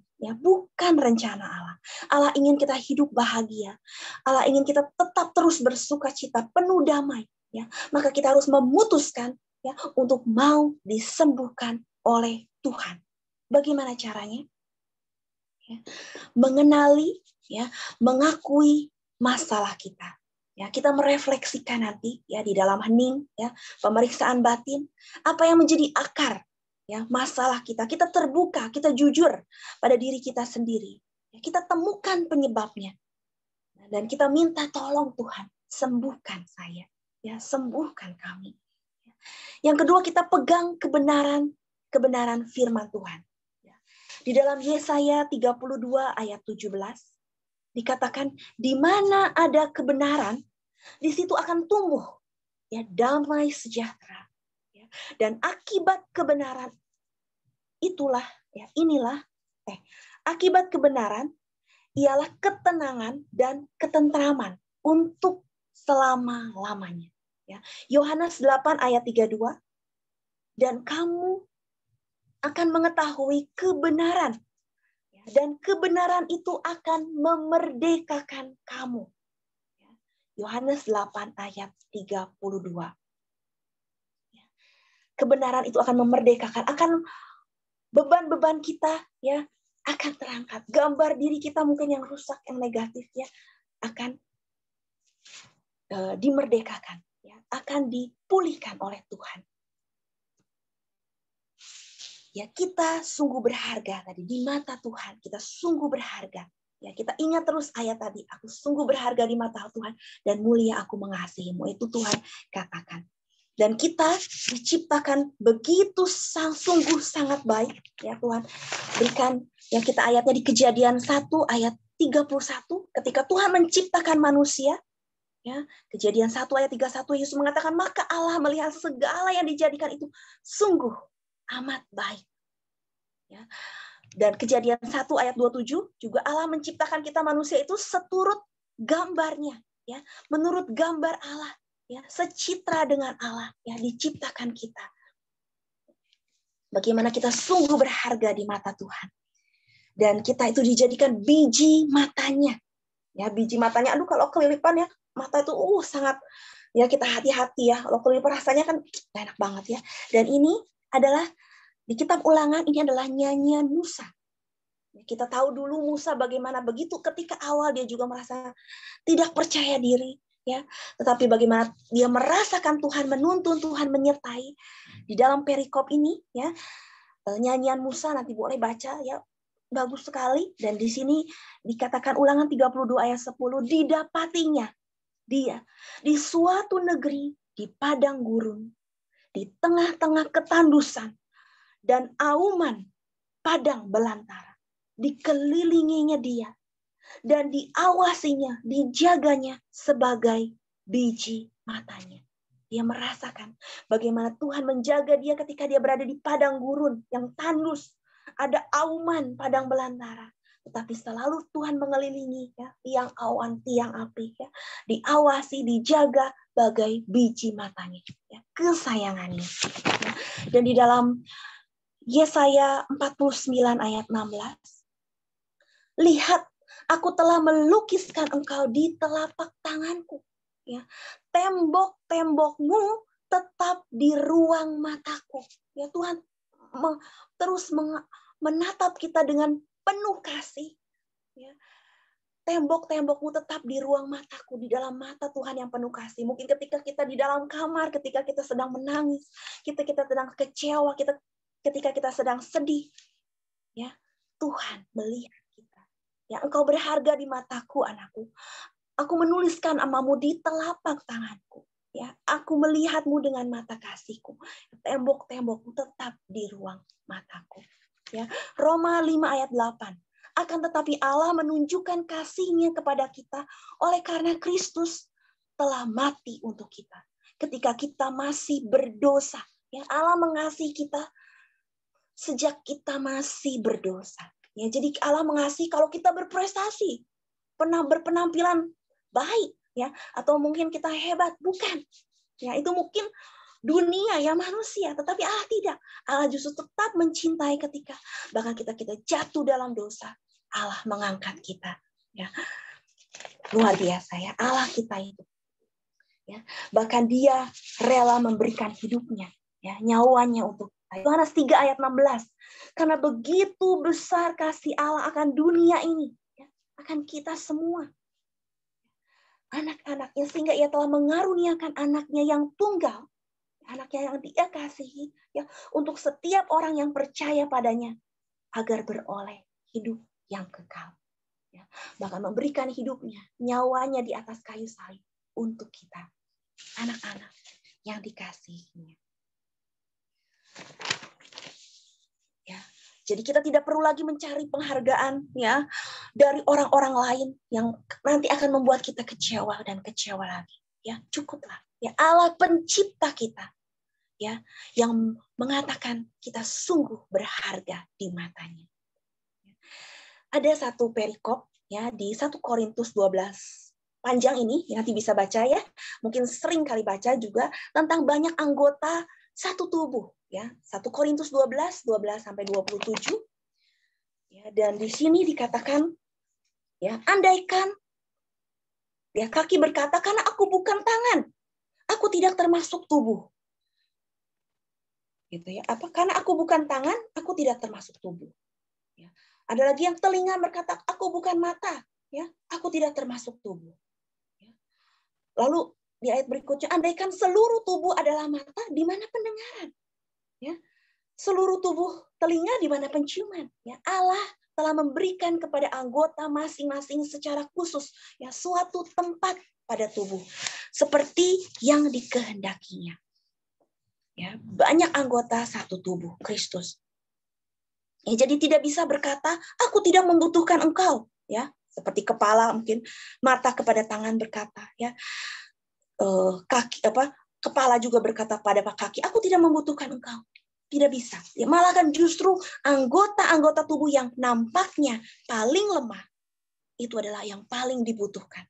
rencana Allah. Allah ingin kita hidup bahagia. Allah ingin kita tetap terus bersukacita, penuh damai. Ya. Maka kita harus memutuskan, ya, untuk mau disembuhkan oleh Tuhan. Bagaimana caranya? Ya. Mengenali, ya, mengakui masalah kita. Ya, kita merefleksikan nanti, ya, di dalam hening, ya, pemeriksaan batin, apa yang menjadi akar, ya, masalah kita. Kita terbuka, kita jujur pada diri kita sendiri. Ya, kita temukan penyebabnya. Dan kita minta tolong Tuhan, sembuhkan saya, ya, sembuhkan kami. Yang kedua, kita pegang kebenaran firman Tuhan. Di dalam Yesaya 32 ayat 17 dikatakan, di mana ada kebenaran, di situ akan tumbuh, ya, damai sejahtera. Ya. Dan akibat kebenaran itulah, ya, akibat kebenaran ialah ketenangan dan ketentraman untuk selama-lamanya. Ya. Yohanes 8 ayat 32, dan kamu akan mengetahui kebenaran, Dan kebenaran itu akan memerdekakan kamu. Yohanes 8 ayat 32. Kebenaran itu akan memerdekakan, akan beban-beban kita ya akan terangkat. Gambar diri kita mungkin yang rusak, yang negatif ya akan dimerdekakan, ya, akan dipulihkan oleh Tuhan. Ya, kita sungguh berharga tadi di mata Tuhan. Kita sungguh berharga. Ya, kita ingat terus ayat tadi. Aku sungguh berharga di mata Tuhan dan mulia aku mengasihimu. Itu Tuhan katakan. Dan kita diciptakan begitu sungguh sangat baik. Ya Tuhan, berikan yang kita ayatnya di Kejadian 1 ayat 31. Ketika Tuhan menciptakan manusia, ya, Kejadian 1 ayat 31, Yesus mengatakan, maka Allah melihat segala yang dijadikan itu sungguh amat baik. Ya. Dan Kejadian 1 ayat 27 juga Allah menciptakan kita manusia itu seturut gambarnya, ya, menurut gambar Allah, ya, secitra dengan Allah, ya, diciptakan kita. Bagaimana kita sungguh berharga di mata Tuhan. Dan kita itu dijadikan biji matanya. Ya, biji matanya, aduh kalau kelilipan ya, mata itu sangat, ya kita hati-hati ya. Kalau kelilipan rasanya kan enak banget ya. Dan ini adalah di kitab Ulangan, ini adalah nyanyian Musa. Kita tahu dulu Musa bagaimana begitu ketika awal dia juga merasa tidak percaya diri, ya. Tetapi bagaimana dia merasakan Tuhan menuntun, Tuhan menyertai. Di dalam perikop ini, ya, nyanyian Musa nanti boleh baca, ya, bagus sekali. Dan di sini dikatakan Ulangan 32 ayat 10, didapatinya dia di suatu negeri di padang gurun, di tengah-tengah ketandusan dan auman padang belantara, dikelilinginya dia dan diawasinya, dijaganya sebagai biji matanya. Dia merasakan bagaimana Tuhan menjaga dia ketika dia berada di padang gurun yang tandus, ada auman padang belantara, tetapi selalu Tuhan mengelilingi, ya, tiang awan, tiang api, ya, diawasi, dijaga bagai biji matanya, ya, kesayangannya. Ya. Dan di dalam Yesaya 49 ayat 16. Lihat, aku telah melukiskan engkau di telapak tanganku. Ya, tembok-tembokmu tetap di ruang mataku. Ya, Tuhan terus menatap kita dengan penuh kasih. Ya. Tembok-tembokmu tetap di ruang mataku, di dalam mata Tuhan yang penuh kasih. Mungkin ketika kita di dalam kamar, ketika kita sedang menangis, kita sedang kecewa, ketika kita sedang sedih, ya, Tuhan melihat kita. Ya, engkau berharga di mataku, anakku. Aku menuliskan namamu di telapak tanganku. Ya, aku melihatmu dengan mata kasihku. Tembok-tembokmu tetap di ruang mataku. Ya, Roma 5 ayat 8. Akan tetapi Allah menunjukkan kasih-Nya kepada kita oleh karena Kristus telah mati untuk kita. Ketika kita masih berdosa, ya, Allah mengasihi kita sejak kita masih berdosa. Ya, jadi Allah mengasihi kalau kita berprestasi, berpenampilan baik, ya, atau mungkin kita hebat, bukan. Ya, itu mungkin dunia, ya, manusia, tetapi Allah tidak. Allah justru tetap mencintai ketika bahkan kita jatuh dalam dosa, Allah mengangkat kita. Ya. Luar biasa, ya, Allah kita itu. Ya, bahkan Dia rela memberikan hidupnya, ya, nyawanya untuk Yohanes 3 ayat 16. Karena begitu besar kasih Allah akan dunia ini, ya, akan kita semua, anak-anaknya, sehingga Ia telah mengaruniakan anaknya yang tunggal, anaknya yang Dia kasihi, ya, untuk setiap orang yang percaya padanya, agar beroleh hidup yang kekal. Ya, bahkan memberikan hidupnya, nyawanya di atas kayu salib untuk kita, anak-anak yang dikasihinya. Ya, jadi kita tidak perlu lagi mencari penghargaan, ya, dari orang-orang lain yang nanti akan membuat kita kecewa dan kecewa lagi. Ya, cukuplah. Ya, Allah pencipta kita, ya, yang mengatakan kita sungguh berharga di matanya. Ada satu perikop, ya, di 1 Korintus 12. Panjang ini, ya, nanti bisa baca, ya. Mungkin sering kali baca juga tentang banyak anggota satu tubuh, ya. 1 Korintus 12 sampai 27. Ya, dan di sini dikatakan, ya, andaikan, ya, kaki berkata, karena aku bukan tangan, aku tidak termasuk tubuh. Gitu ya. Apa? Karena aku bukan tangan, aku tidak termasuk tubuh. Ya. Ada lagi yang telinga berkata, aku bukan mata, ya, aku tidak termasuk tubuh. Ya. Lalu di ayat berikutnya, andaikan seluruh tubuh adalah mata, di mana pendengaran? Ya. Seluruh tubuh telinga, di mana penciuman? Ya. Allah telah memberikan kepada anggota masing-masing secara khusus, ya, suatu tempat pada tubuh seperti yang dikehendakinya. Ya, banyak anggota satu tubuh Kristus. Ya, jadi tidak bisa berkata, aku tidak membutuhkan engkau, ya, seperti kepala mungkin, mata kepada tangan berkata, ya, kaki apa, kepala juga berkata pada kaki, aku tidak membutuhkan engkau. Tidak bisa. Ya, malah kan justru anggota-anggota tubuh yang nampaknya paling lemah itu adalah yang paling dibutuhkan.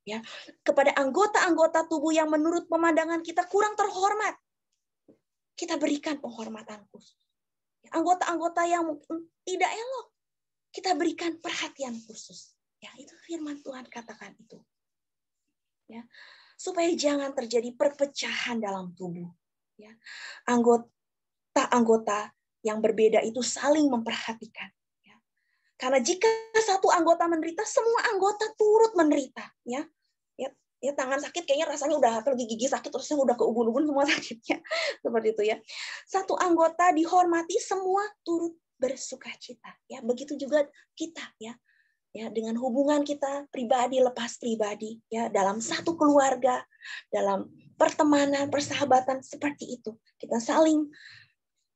Ya, kepada anggota-anggota tubuh yang menurut pemandangan kita kurang terhormat, kita berikan penghormatan khusus. Anggota-anggota yang mungkin tidak elok, kita berikan perhatian khusus. Ya, itu firman Tuhan katakan itu. Ya, supaya jangan terjadi perpecahan dalam tubuh. Ya, anggota-anggota yang berbeda itu saling memperhatikan. Ya. Karena jika satu anggota menderita, semua anggota turut menderita. Ya, ya, tangan sakit kayaknya rasanya udah, apalagi gigi sakit terusnya udah ke ubun-ubun semua sakitnya. Seperti itu ya. Satu anggota dihormati, semua turut bersukacita. Ya, begitu juga kita ya. Ya, dengan hubungan kita pribadi lepas pribadi ya, dalam satu keluarga, dalam pertemanan, persahabatan seperti itu. Kita saling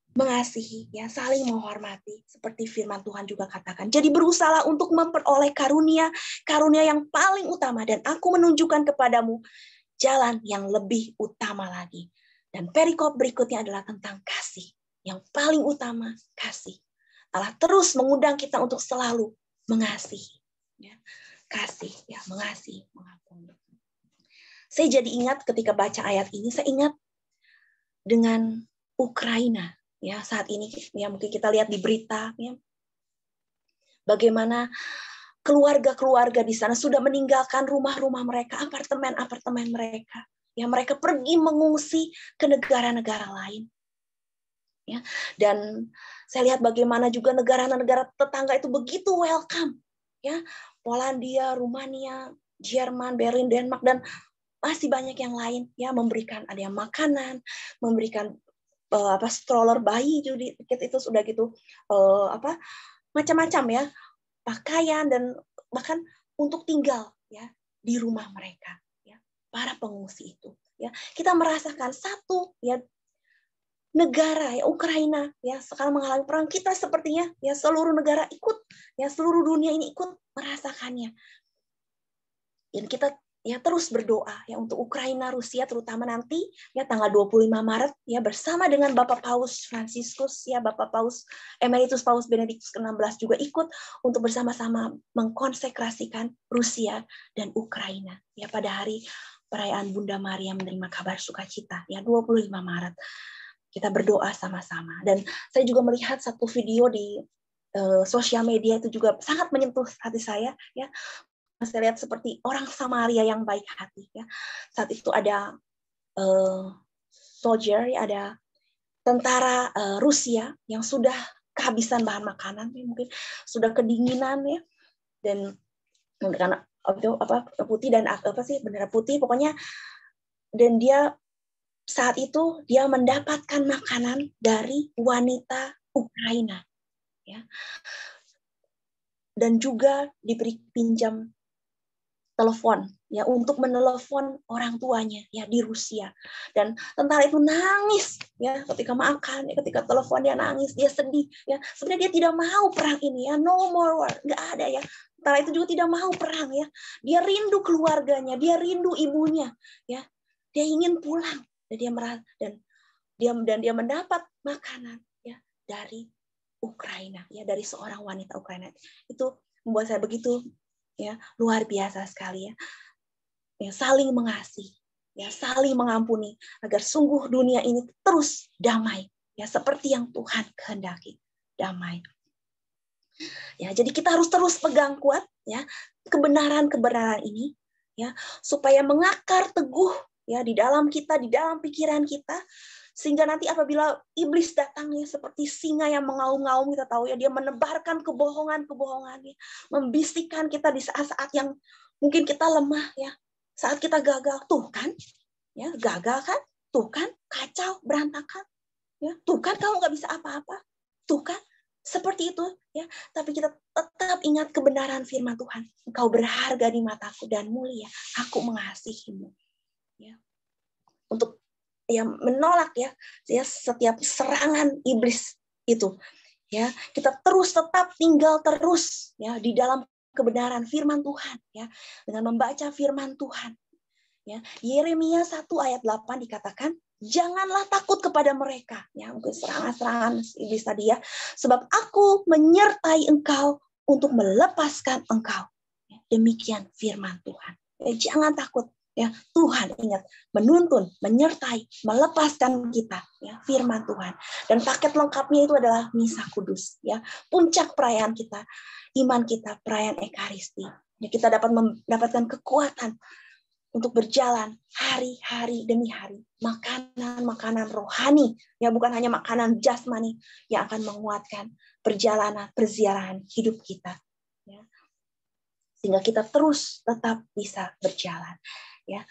mengasihi, ya, saling menghormati, seperti firman Tuhan juga katakan. Jadi berusahalah untuk memperoleh karunia yang paling utama, dan aku menunjukkan kepadamu jalan yang lebih utama lagi. Dan perikop berikutnya adalah tentang kasih. Yang paling utama, kasih. Allah terus mengundang kita untuk selalu mengasihi. Ya, kasih, ya, mengasihi, mengampuni. Saya jadi ingat ketika baca ayat ini, saya ingat dengan Ukraina. Ya, saat ini ya mungkin kita lihat di berita ya, bagaimana keluarga-keluarga di sana sudah meninggalkan rumah-rumah mereka, apartemen-apartemen mereka. Ya, mereka pergi mengungsi ke negara-negara lain. Ya, dan saya lihat bagaimana juga negara-negara tetangga itu begitu welcome. Ya, Polandia, Rumania, Jerman, Berlin, Denmark, dan masih banyak yang lain ya, memberikan, ada yang makanan, memberikan stroller bayi juga itu sudah gitu, macam-macam ya, pakaian, dan bahkan untuk tinggal ya di rumah mereka ya, para pengungsi itu ya. Kita merasakan satu ya, negara ya, Ukraina ya sekarang mengalami perang, kita sepertinya ya seluruh negara ikut ya, seluruh dunia ini ikut merasakannya. Dan kita ya terus berdoa ya untuk Ukraina, Rusia terutama nanti ya tanggal 25 Maret ya, bersama dengan Bapak Paus Fransiskus ya, Bapak Paus Emeritus Paus Benediktus ke-16 juga ikut untuk bersama-sama mengkonsekrasikan Rusia dan Ukraina ya pada hari perayaan Bunda Maria menerima kabar sukacita ya 25 Maret. Kita berdoa sama-sama. Dan saya juga melihat satu video di sosial media itu juga sangat menyentuh hati saya ya. Saya lihat seperti orang Samaria yang baik hati ya. Saat itu ada soldier ya, ada tentara Rusia yang sudah kehabisan bahan makanan, mungkin sudah kedinginan ya, dan karena putih dan bendera putih pokoknya, dan dia saat itu dia mendapatkan makanan dari wanita Ukraina ya, dan juga diberi pinjam telepon ya untuk menelepon orang tuanya ya di Rusia. Dan tentara itu nangis ya ketika makan, ya, ketika telepon dia nangis, dia sedih ya. Sebenarnya dia tidak mau perang ini ya, no more war, nggak ada ya. Tentara itu juga tidak mau perang ya. Dia rindu keluarganya, dia rindu ibunya ya. Dia ingin pulang dan dia mendapat makanan ya dari Ukraina ya, dari seorang wanita Ukraina. Itu membuat saya begitu ya, luar biasa sekali ya. Ya, saling mengasihi, ya, saling mengampuni agar sungguh dunia ini terus damai ya, seperti yang Tuhan kehendaki, damai. Ya, jadi kita harus terus pegang kuat ya kebenaran-kebenaran ini ya supaya mengakar teguh ya di dalam kita, di dalam pikiran kita, sehingga nanti apabila iblis datangnya seperti singa yang mengaum-ngaum, kita tahu ya dia menebarkan kebohongan-kebohongannya, membisikkan kita di saat-saat yang mungkin kita lemah ya, saat kita gagal, tuh kan, ya gagal kan, tuh kan kacau berantakan, ya tuh kan kamu nggak bisa apa-apa, tuh kan seperti itu ya. Tapi kita tetap ingat kebenaran firman Tuhan. Engkau berharga di mataku dan mulia. Aku mengasihimu. Ya. Untuk ya menolak ya setiap serangan iblis itu. Ya, kita terus tetap tinggal terus ya di dalam kebenaran firman Tuhan ya, dengan membaca firman Tuhan. Ya, Yeremia 1 ayat 8 dikatakan, janganlah takut kepada mereka. Ya, mungkin serangan-serangan iblis tadi ya. Sebab aku menyertai engkau untuk melepaskan engkau. Ya, demikian firman Tuhan. Ya, jangan takut. Ya, Tuhan ingat menuntun, menyertai, melepaskan kita. Ya, firman Tuhan. Dan paket lengkapnya itu adalah misa kudus. Ya, puncak perayaan kita, iman kita, perayaan Ekaristi. Ya, kita dapat mendapatkan kekuatan untuk berjalan hari-hari demi hari. Makanan-makanan rohani, ya bukan hanya makanan jasmani yang akan menguatkan perjalanan, perziarahan hidup kita. Ya. Sehingga kita terus tetap bisa berjalan. Ya.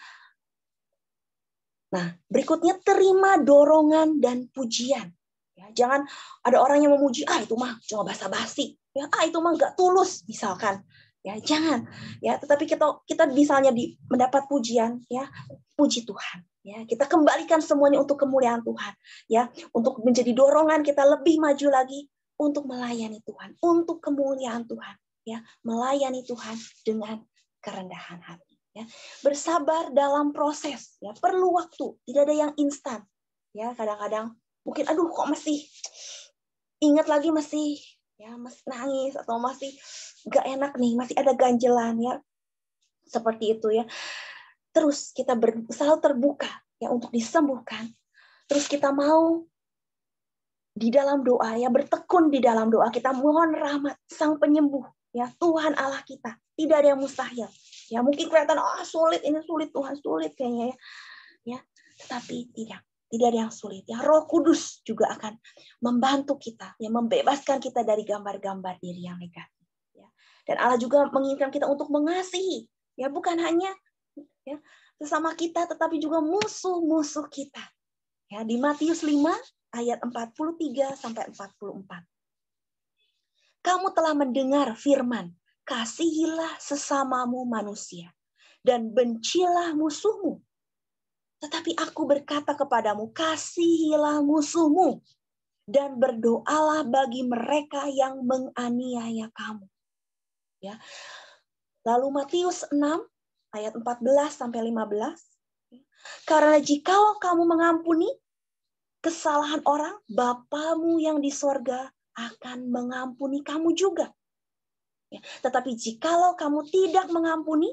Nah, berikutnya terima dorongan dan pujian. Ya, jangan ada orang yang memuji, itu mah cuma basa-basi. Ya, itu mah nggak tulus, misalkan. Ya, jangan ya, tetapi kita misalnya mendapat pujian ya, puji Tuhan ya, kita kembalikan semuanya untuk kemuliaan Tuhan ya, untuk menjadi dorongan kita lebih maju lagi untuk melayani Tuhan, untuk kemuliaan Tuhan ya, melayani Tuhan dengan kerendahan hati ya. Bersabar dalam proses ya, perlu waktu, tidak ada yang instan ya. Kadang-kadang mungkin kok masih ingat lagi, masih nangis atau masih gak enak nih, masih ada ganjelan ya, seperti itu ya. Terus kita selalu terbuka ya untuk disembuhkan. Terus kita mau di dalam doa ya, bertekun di dalam doa, kita mohon rahmat Sang Penyembuh ya, Tuhan Allah kita. Tidak ada yang mustahil ya. Mungkin kelihatan sulit, ini sulit Tuhan, sulit kayaknya ya, tetapi tidak ada yang sulit ya. Roh Kudus juga akan membantu kita ya, membebaskan kita dari gambar-gambar diri yang negatif ya. Dan Allah juga menginginkan kita untuk mengasihi ya, bukan hanya ya sesama kita, tetapi juga musuh-musuh kita ya. Di Matius 5 ayat 43 sampai 44. Kamu telah mendengar firman, kasihilah sesamamu manusia dan bencilah musuhmu. Tetapi aku berkata kepadamu, kasihilah musuhmu dan berdoalah bagi mereka yang menganiaya kamu. Ya. Lalu Matius 6 ayat 14 sampai 15. Karena jikalau kamu mengampuni kesalahan orang, Bapamu yang di sorga akan mengampuni kamu juga. Ya. Tetapi jikalau kamu tidak mengampuni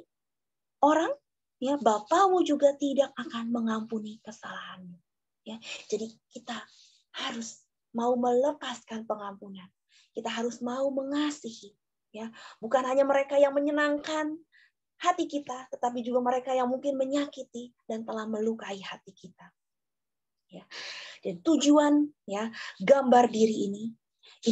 orang, ya Bapamu juga tidak akan mengampuni kesalahanmu. Ya, jadi kita harus mau melepaskan pengampunan. Kita harus mau mengasihi. Ya, bukan hanya mereka yang menyenangkan hati kita, tetapi juga mereka yang mungkin menyakiti dan telah melukai hati kita. Ya, dan tujuan ya gambar diri ini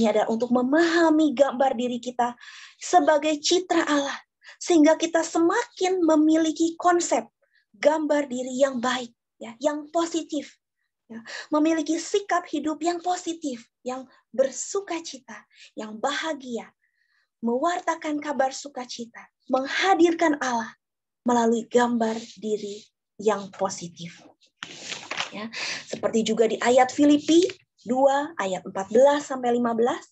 adalah untuk memahami gambar diri kita sebagai citra Allah. Sehingga kita semakin memiliki konsep gambar diri yang baik, ya, yang positif, ya, memiliki sikap hidup yang positif, yang bersukacita, yang bahagia, mewartakan kabar sukacita, menghadirkan Allah melalui gambar diri yang positif. Ya, seperti juga di ayat Filipi 2 ayat 14 sampai 15,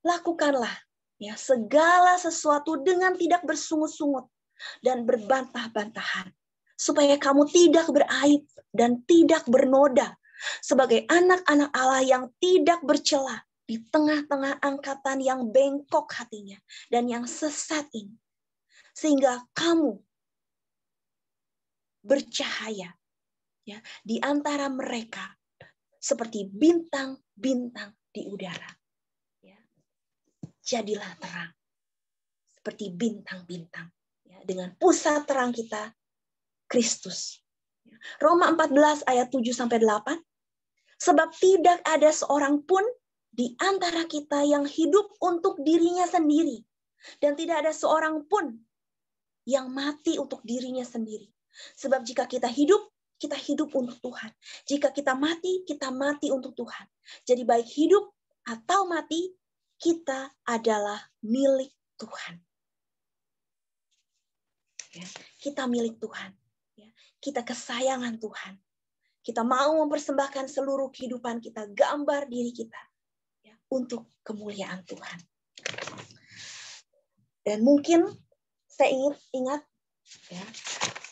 lakukanlah ya segala sesuatu dengan tidak bersungut-sungut dan berbantah-bantahan, supaya kamu tidak beraib dan tidak bernoda, sebagai anak-anak Allah yang tidak bercela di tengah-tengah angkatan yang bengkok hatinya dan yang sesat ini, sehingga kamu bercahaya ya di antara mereka seperti bintang-bintang di udara. jadilah terang seperti bintang-bintang, ya, dengan pusat terang kita Kristus. Roma 14 ayat 7-8. Sebab tidak ada seorang pun di antara kita yang hidup untuk dirinya sendiri, dan tidak ada seorang pun yang mati untuk dirinya sendiri. Sebab jika kita hidup untuk Tuhan. Jika kita mati untuk Tuhan. Jadi baik hidup atau mati, kita adalah milik Tuhan. Ya, kita milik Tuhan. Ya, kita kesayangan Tuhan. Kita mau mempersembahkan seluruh kehidupan kita, gambar diri kita, ya, untuk kemuliaan Tuhan. Dan mungkin saya ingat, ya,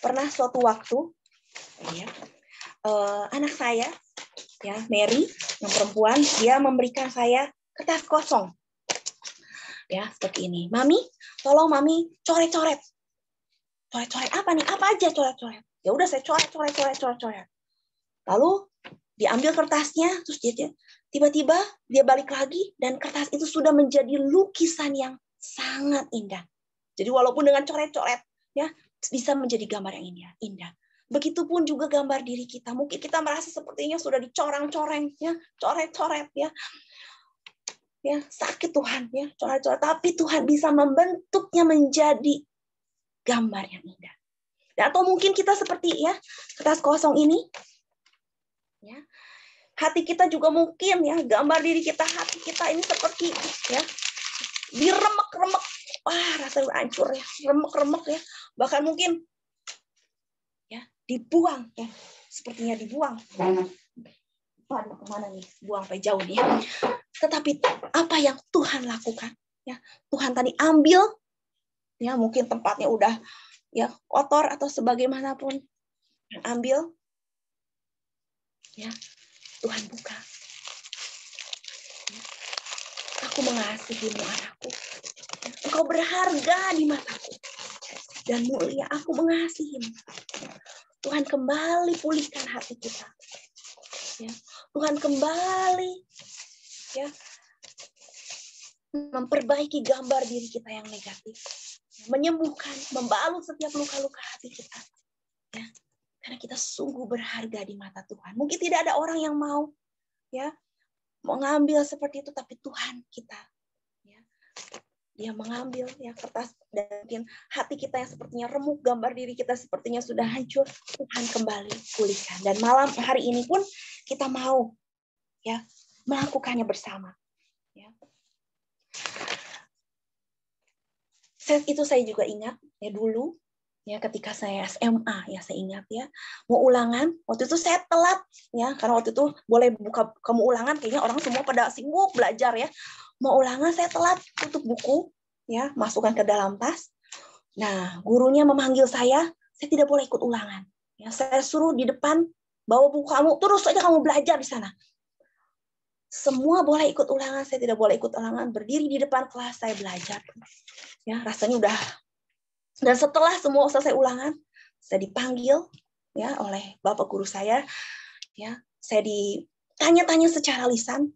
pernah suatu waktu, ya, anak saya, ya, Mary, yang perempuan, dia memberikan saya kertas kosong, ya, seperti ini. Mami, tolong Mami coret-coret. Coret-coret apa nih? Apa aja coret-coret? Ya udah saya coret. Lalu diambil kertasnya, terus dia tiba-tiba dia balik lagi dan kertas itu sudah menjadi lukisan yang sangat indah. Jadi walaupun dengan coret-coret, ya, bisa menjadi gambar yang indah. Begitupun juga gambar diri kita. Mungkin kita merasa sepertinya sudah dicoreng-coreng, ya, coret-coret, ya. Ya, sakit Tuhan, ya, coret-coret. Tapi Tuhan bisa membentuknya menjadi gambar yang indah. Atau mungkin kita seperti, ya, kertas kosong ini. Ya, hati kita juga mungkin, ya, gambar diri kita, hati kita ini seperti, ya, diremek-remek, rasanya hancur, ya, remek-remek, ya, bahkan mungkin, ya, dibuang, ya, sepertinya dibuang. Aduh, kemana nih? Buang sampai jauh nih. Tetapi apa yang Tuhan lakukan? Ya, Tuhan tadi ambil, ya, mungkin tempatnya udah, ya, kotor atau sebagaimanapun, ambil. Ya, Tuhan buka. Aku mengasihimu, anakku. Engkau berharga di mataku. Dan mulia, aku mengasihimu. Tuhan kembali pulihkan hati kita. Ya, Tuhan kembali, ya, memperbaiki gambar diri kita yang negatif. Menyembuhkan, membalut setiap luka-luka hati kita. Ya. Karena kita sungguh berharga di mata Tuhan. Mungkin tidak ada orang yang mau, ya, mengambil seperti itu, tapi Tuhan kita, ya, Dia mengambil, ya, kertas, dan mungkin hati kita yang sepertinya remuk, gambar diri kita sepertinya sudah hancur, Tuhan kembali pulihkan. Dan malam hari ini pun kita mau, ya, melakukannya bersama. Ya. Itu saya juga ingat, ya, dulu. Ya, ketika saya SMA, ya, saya ingat, ya, mau ulangan, waktu itu saya telat, ya, karena waktu itu boleh buka kamu ulangan, kayaknya orang semua pada sibuk belajar, ya, mau ulangan saya telat, tutup buku, ya, masukkan ke dalam tas. Nah, gurunya memanggil saya tidak boleh ikut ulangan, ya, saya suruh di depan bawa buku kamu, terus saja kamu belajar di sana. Semua boleh ikut ulangan, saya tidak boleh ikut ulangan, berdiri di depan kelas saya belajar, ya, rasanya udah. Dan setelah semua selesai ulangan, saya dipanggil, ya, oleh bapak guru saya, ya, saya ditanya-tanya secara lisan,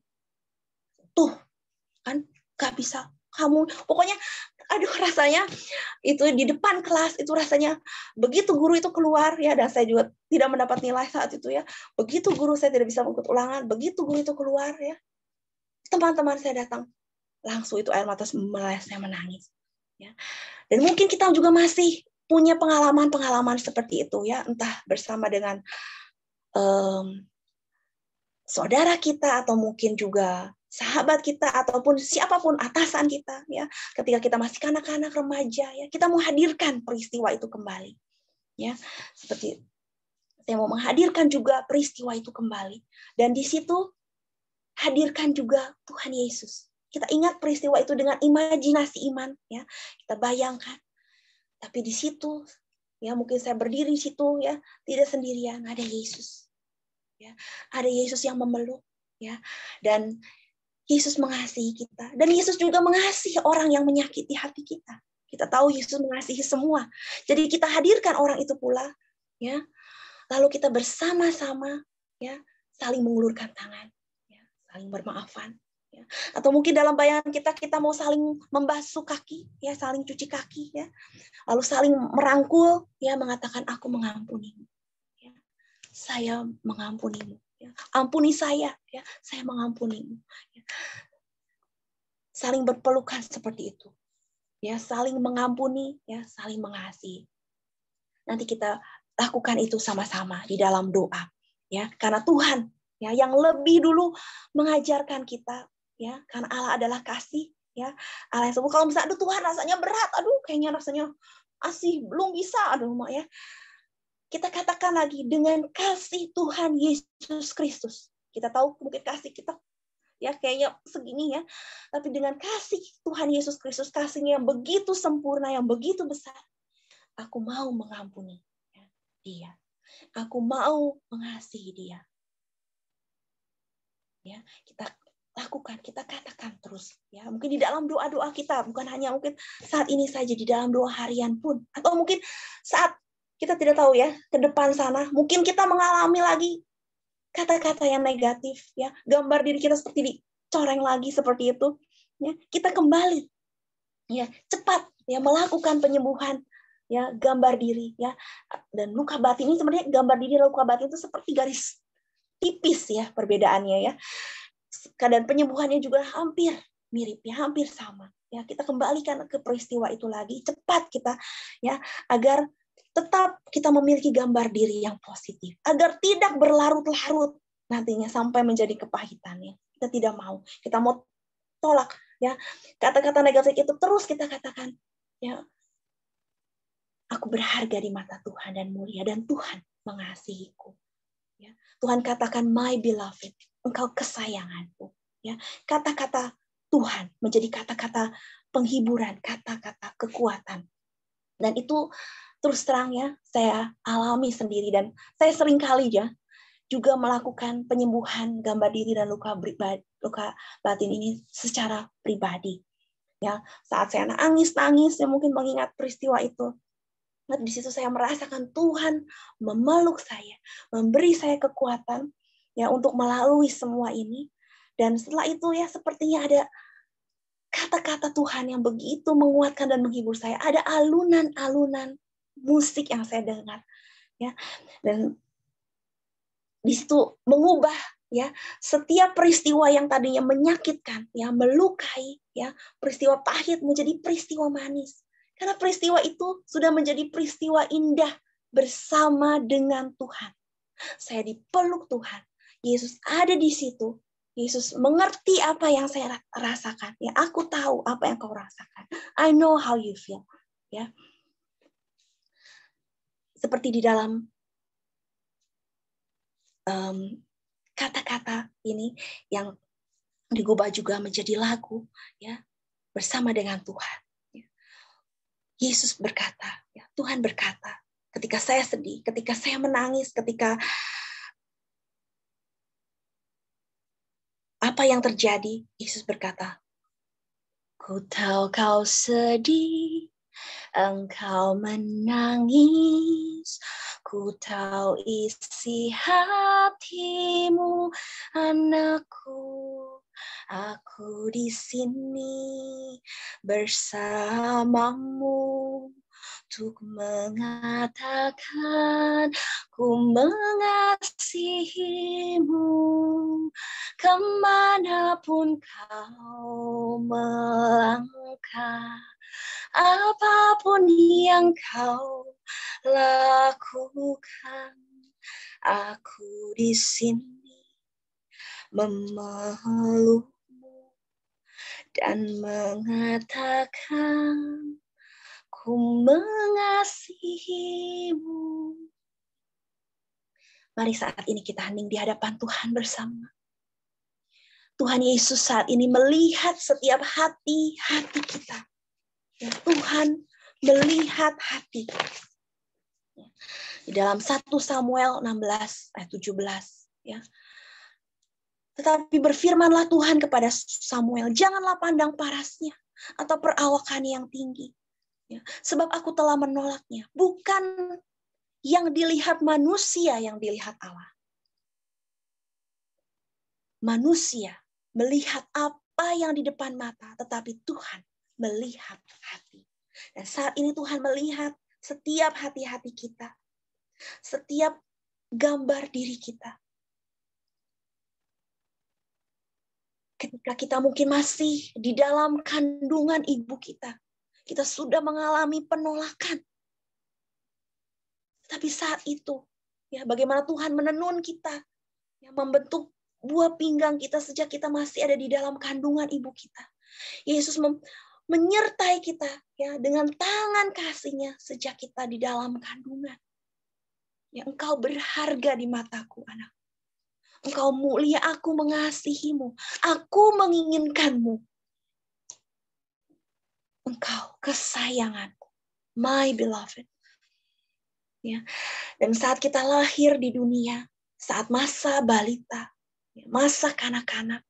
tuh kan gak bisa kamu, pokoknya, aduh, rasanya itu di depan kelas itu rasanya begitu guru itu keluar, ya, dan saya juga tidak mendapat nilai saat itu, ya, begitu guru saya tidak bisa mengikut ulangan, begitu guru itu keluar, ya, teman-teman saya datang, langsung itu air mata saya menangis. Ya. Dan mungkin kita juga masih punya pengalaman-pengalaman seperti itu, ya, entah bersama dengan saudara kita atau mungkin juga sahabat kita ataupun siapapun atasan kita, ya, ketika kita masih kanak-kanak remaja, ya, kita mau hadirkan peristiwa itu kembali, ya, seperti saya mau menghadirkan juga peristiwa itu kembali, dan di situ hadirkan juga Tuhan Yesus. Kita ingat peristiwa itu dengan imajinasi iman, ya. Kita bayangkan. Tapi di situ, ya, mungkin saya berdiri di situ, ya, tidak sendirian, ada Yesus. Ya. Ada Yesus yang memeluk, ya. Dan Yesus mengasihi kita. Dan Yesus juga mengasihi orang yang menyakiti hati kita. Kita tahu Yesus mengasihi semua. Jadi kita hadirkan orang itu pula, ya. Lalu kita bersama-sama, ya, saling mengulurkan tangan, ya, saling bermaafan. Atau mungkin dalam bayangan kita mau saling membasuh kaki, ya, saling cuci kaki, ya, lalu saling merangkul, ya, mengatakan aku mengampunimu, ya, saya mengampunimu, ya, ampuni saya, ya, saya mengampunimu, ya. Saling berpelukan seperti itu, ya, saling mengampuni, ya, saling mengasihi. Nanti kita lakukan itu sama-sama di dalam doa, ya, karena Tuhan, ya, yang lebih dulu mengajarkan kita, ya, karena Allah adalah kasih, ya, Allah yang sempurna. Kalau misalnya, aduh Tuhan rasanya berat, aduh kayaknya rasanya belum bisa, aduh ya, kita katakan lagi dengan kasih Tuhan Yesus Kristus. Kita tahu mungkin kasih kita, ya, kayaknya segini, ya, tapi dengan kasih Tuhan Yesus Kristus, kasihnya yang begitu sempurna, yang begitu besar, aku mau mengampuni, ya, dia. Aku mau mengasihi dia. Ya, kita lakukan, kita katakan terus, ya. Mungkin di dalam doa-doa kita, bukan hanya mungkin saat ini saja, di dalam doa harian pun, atau mungkin saat kita tidak tahu, ya, ke depan sana, mungkin kita mengalami lagi kata-kata yang negatif, ya, gambar diri kita seperti dicoreng lagi seperti itu, ya, kita kembali, ya, cepat, ya, melakukan penyembuhan, ya, gambar diri, ya, dan luka batin ini sebenarnya, gambar diri dan luka batin itu seperti garis tipis, ya, perbedaannya, ya. Keadaan penyembuhannya juga hampir mirip, ya, hampir sama, ya. Kita kembalikan ke peristiwa itu lagi, cepat kita, ya, agar tetap kita memiliki gambar diri yang positif, agar tidak berlarut-larut nantinya sampai menjadi kepahitannya. Kita tidak mau, kita mau tolak, ya, kata-kata negatif itu terus kita katakan, ya, aku berharga di mata Tuhan dan mulia, dan Tuhan mengasihiku. Ya. Tuhan katakan, my beloved, engkau kesayanganku. Ya. Kata-kata Tuhan menjadi kata-kata penghiburan, kata-kata kekuatan. Dan itu terus terang, ya, saya alami sendiri, dan saya sering kali, ya, juga melakukan penyembuhan gambar diri dan luka batin ini secara pribadi. Ya, saat saya nangis, ya, mungkin mengingat peristiwa itu. Nah, di situ saya merasakan Tuhan memeluk saya, memberi saya kekuatan, ya, untuk melalui semua ini. Dan setelah itu, ya, sepertinya ada kata-kata Tuhan yang begitu menguatkan dan menghibur saya. Ada alunan-alunan musik yang saya dengar, ya. Dan di situ mengubah, ya, setiap peristiwa yang tadinya menyakitkan, ya, melukai, ya, peristiwa pahit menjadi peristiwa manis. Karena peristiwa itu sudah menjadi peristiwa indah bersama dengan Tuhan. Saya dipeluk Tuhan. Yesus ada di situ. Yesus mengerti apa yang saya rasakan. Ya, aku tahu apa yang kau rasakan. I know how you feel. Ya. Seperti di dalam kata-kata ini yang digubah juga menjadi lagu, ya, bersama dengan Tuhan. Yesus berkata, ya, Tuhan berkata, ketika saya sedih, ketika saya menangis, ketika apa yang terjadi, Yesus berkata, ku tahu kau sedih, engkau menangis, ku tahu isi hatimu, anakku, aku di sini bersamamu untuk mengatakan ku mengasihimu kemanapun kau melangkah, apapun yang kau lakukan, aku di sini memelukmu dan mengatakan ku mengasihimu. Mari saat ini kita hening di hadapan Tuhan bersama. Tuhan Yesus saat ini melihat setiap hati-hati kita. Ya, Tuhan melihat hati. Di dalam 1 Samuel 16 ayat 17, ya. Tetapi berfirmanlah Tuhan kepada Samuel, janganlah pandang parasnya atau perawakannya yang tinggi. Ya, sebab aku telah menolaknya. Bukan yang dilihat manusia yang dilihat Allah. Manusia melihat apa apa yang di depan mata, tetapi Tuhan melihat hati. Dan saat ini Tuhan melihat setiap hati-hati kita, setiap gambar diri kita. Ketika kita mungkin masih di dalam kandungan ibu kita sudah mengalami penolakan. Tapi saat itu, ya bagaimana Tuhan menenun kita, yang membentuk buah pinggang kita sejak kita masih ada di dalam kandungan ibu kita. Yesus menyertai kita ya dengan tangan kasih-Nya sejak kita di dalam kandungan. Ya, engkau berharga di mataku, anak. Engkau mulia, aku mengasihimu. Aku menginginkanmu. Engkau kesayanganku, my beloved. Ya. Dan saat kita lahir di dunia, saat masa balita, masa kanak-kanak,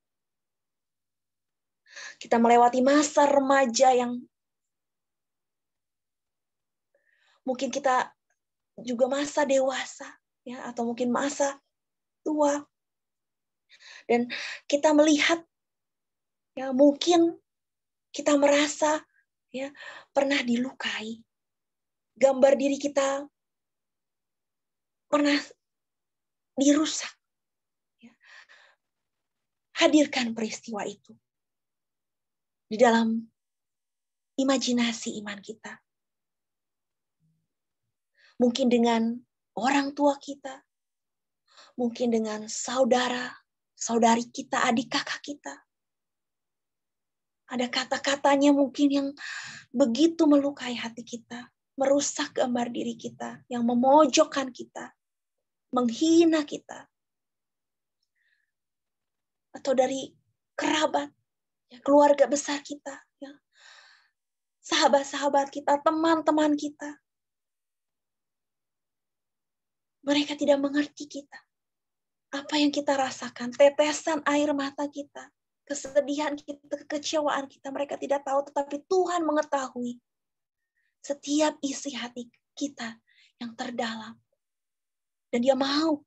kita melewati masa remaja yang mungkin kita juga masa dewasa, ya, atau mungkin masa tua. Dan kita melihat, ya mungkin kita merasa ya pernah dilukai. Gambar diri kita pernah dirusak. Ya. Hadirkan peristiwa itu di dalam imajinasi iman kita. Mungkin dengan orang tua kita, mungkin dengan saudara, saudari kita, adik kakak kita. Ada kata-katanya mungkin yang begitu melukai hati kita, merusak gambar diri kita, yang memojokkan kita, menghina kita. Atau dari kerabat, ya, keluarga besar kita, ya, sahabat-sahabat kita, teman-teman kita. Mereka tidak mengerti kita. Apa yang kita rasakan, tetesan air mata kita, kesedihan kita, kekecewaan kita, mereka tidak tahu, tetapi Tuhan mengetahui setiap isi hati kita yang terdalam. Dan Dia mau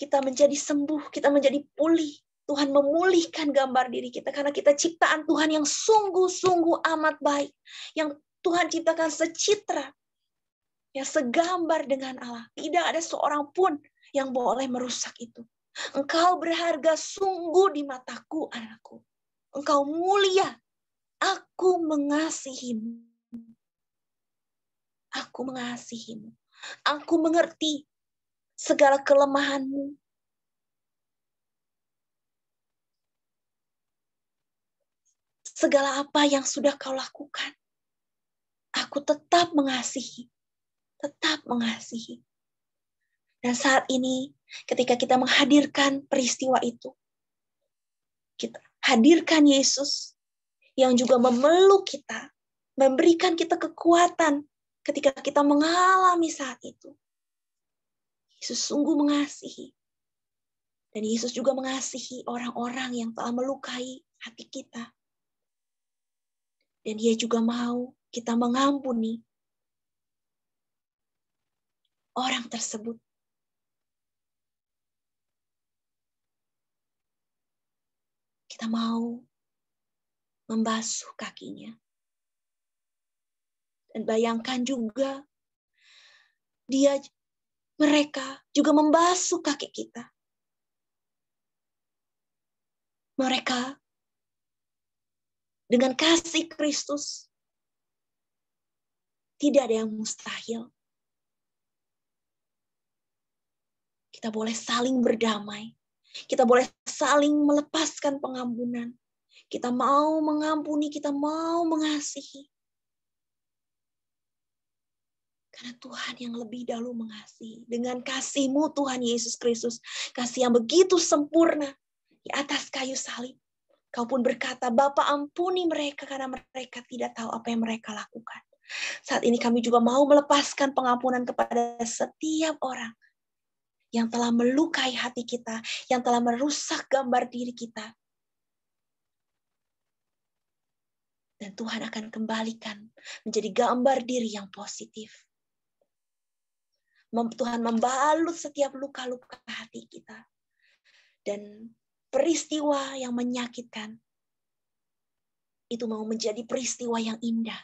kita menjadi sembuh, kita menjadi pulih. Tuhan memulihkan gambar diri kita, karena kita ciptaan Tuhan yang sungguh-sungguh amat baik, yang Tuhan ciptakan secitra, yang segambar dengan Allah. Tidak ada seorang pun yang boleh merusak itu. Engkau berharga sungguh di mataku, anakku. Engkau mulia. Aku mengasihimu. Aku mengasihimu. Aku mengerti segala kelemahanmu. Segala apa yang sudah kau lakukan. Aku tetap mengasihi. Tetap mengasihi. Dan saat ini, ketika kita menghadirkan peristiwa itu, kita hadirkan Yesus yang juga memeluk kita, memberikan kita kekuatan ketika kita mengalami saat itu. Yesus sungguh mengasihi. Dan Yesus juga mengasihi orang-orang yang telah melukai hati kita. Dan Dia juga mau kita mengampuni orang tersebut. Kita mau membasuh kakinya. Dan bayangkan juga, mereka juga membasuh kaki kita. Mereka dengan kasih Kristus tidak ada yang mustahil. Kita boleh saling berdamai. Kita boleh saling melepaskan pengampunan. Kita mau mengampuni, kita mau mengasihi. Karena Tuhan yang lebih dahulu mengasihi. Dengan kasih-Mu Tuhan Yesus Kristus, kasih yang begitu sempurna di atas kayu salib. Kau pun berkata, Bapa ampuni mereka karena mereka tidak tahu apa yang mereka lakukan. Saat ini kami juga mau melepaskan pengampunan kepada setiap orang yang telah melukai hati kita, yang telah merusak gambar diri kita. Dan Tuhan akan kembalikan menjadi gambar diri yang positif. Tuhan membalut setiap luka-luka hati kita. Dan peristiwa yang menyakitkan itu mau menjadi peristiwa yang indah.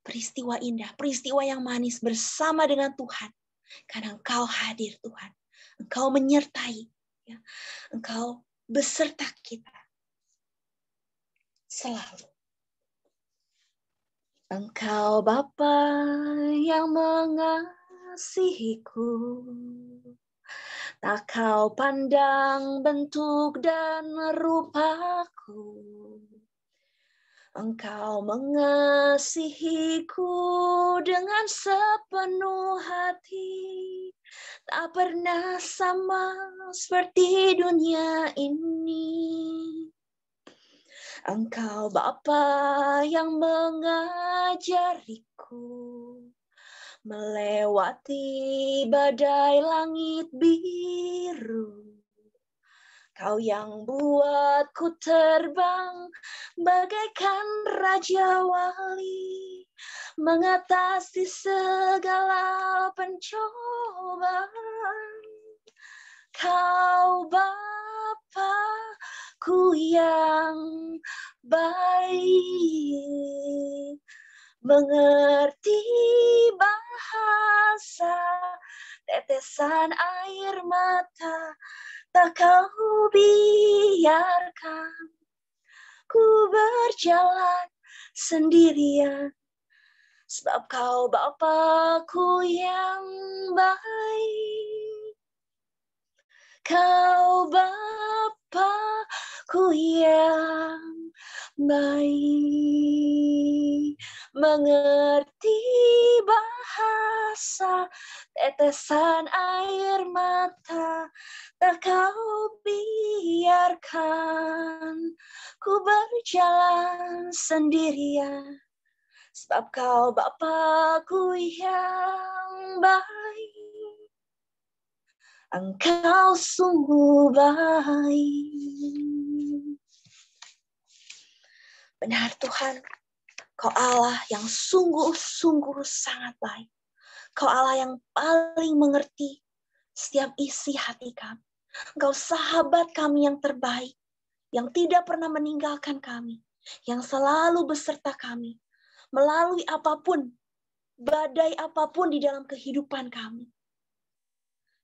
Peristiwa indah, peristiwa yang manis bersama dengan Tuhan. Karena Engkau hadir Tuhan. Engkau menyertai. Ya. Engkau beserta kita. Selalu. Engkau Bapa yang mengasihiku. Tak kau pandang bentuk dan rupaku. Engkau mengasihiku dengan sepenuh hati. Tak pernah sama seperti dunia ini. Engkau Bapa yang mengajariku melewati badai langit biru. Kau yang buatku terbang bagaikan Raja Wali, mengatasi segala pencobaan. Kau Bapa-Ku yang baik, mengerti bahasa tetesan air mata. Tak kau biarkan ku berjalan sendirian, sebab kau Bapa-Ku yang baik. Kau Bapa-Ku yang baik, mengerti bahasa tetesan air mata. Tak kau biarkan ku berjalan sendirian, sebab kau Bapa-Ku yang baik. Engkau sungguh baik. Benar Tuhan, Kau Allah yang sungguh-sungguh sangat baik. Kau Allah yang paling mengerti setiap isi hati kami. Engkau sahabat kami yang terbaik, yang tidak pernah meninggalkan kami, yang selalu beserta kami, melalui apapun, badai apapun di dalam kehidupan kami.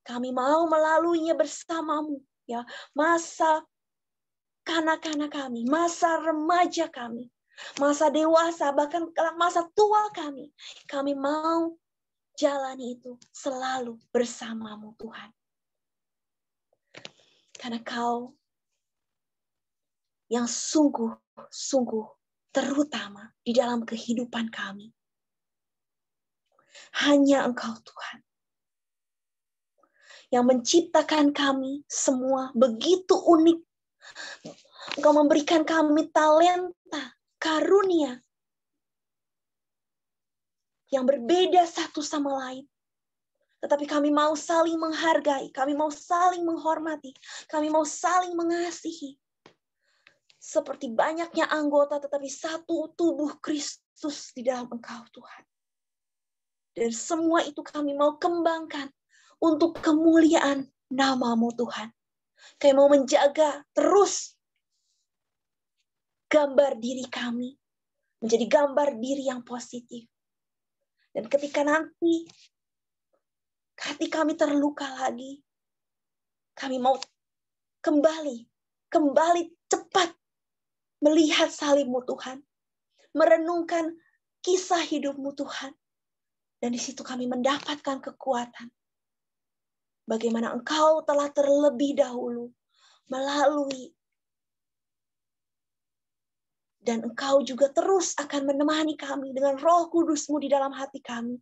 Kami mau melaluinya bersamamu, ya, masa kanak-kanak kami, masa remaja kami, masa dewasa, bahkan masa tua kami. Kami mau jalani itu selalu bersamamu Tuhan. Karena Kau yang sungguh-sungguh terutama di dalam kehidupan kami. Hanya Engkau Tuhan yang menciptakan kami semua begitu unik. Engkau memberikan kami talenta, karunia yang berbeda satu sama lain. Tetapi kami mau saling menghargai, kami mau saling menghormati, kami mau saling mengasihi. Seperti banyaknya anggota, tetapi satu tubuh Kristus di dalam Engkau, Tuhan. Dan semua itu kami mau kembangkan untuk kemuliaan nama-Mu, Tuhan. Kami mau menjaga terus gambar diri kami menjadi gambar diri yang positif. Dan ketika nanti hati kami terluka lagi, kami mau kembali cepat melihat salib-Mu Tuhan, merenungkan kisah hidup-Mu Tuhan, dan di situ kami mendapatkan kekuatan. Bagaimana Engkau telah terlebih dahulu melalui, dan Engkau juga terus akan menemani kami dengan Roh Kudus-Mu di dalam hati kami.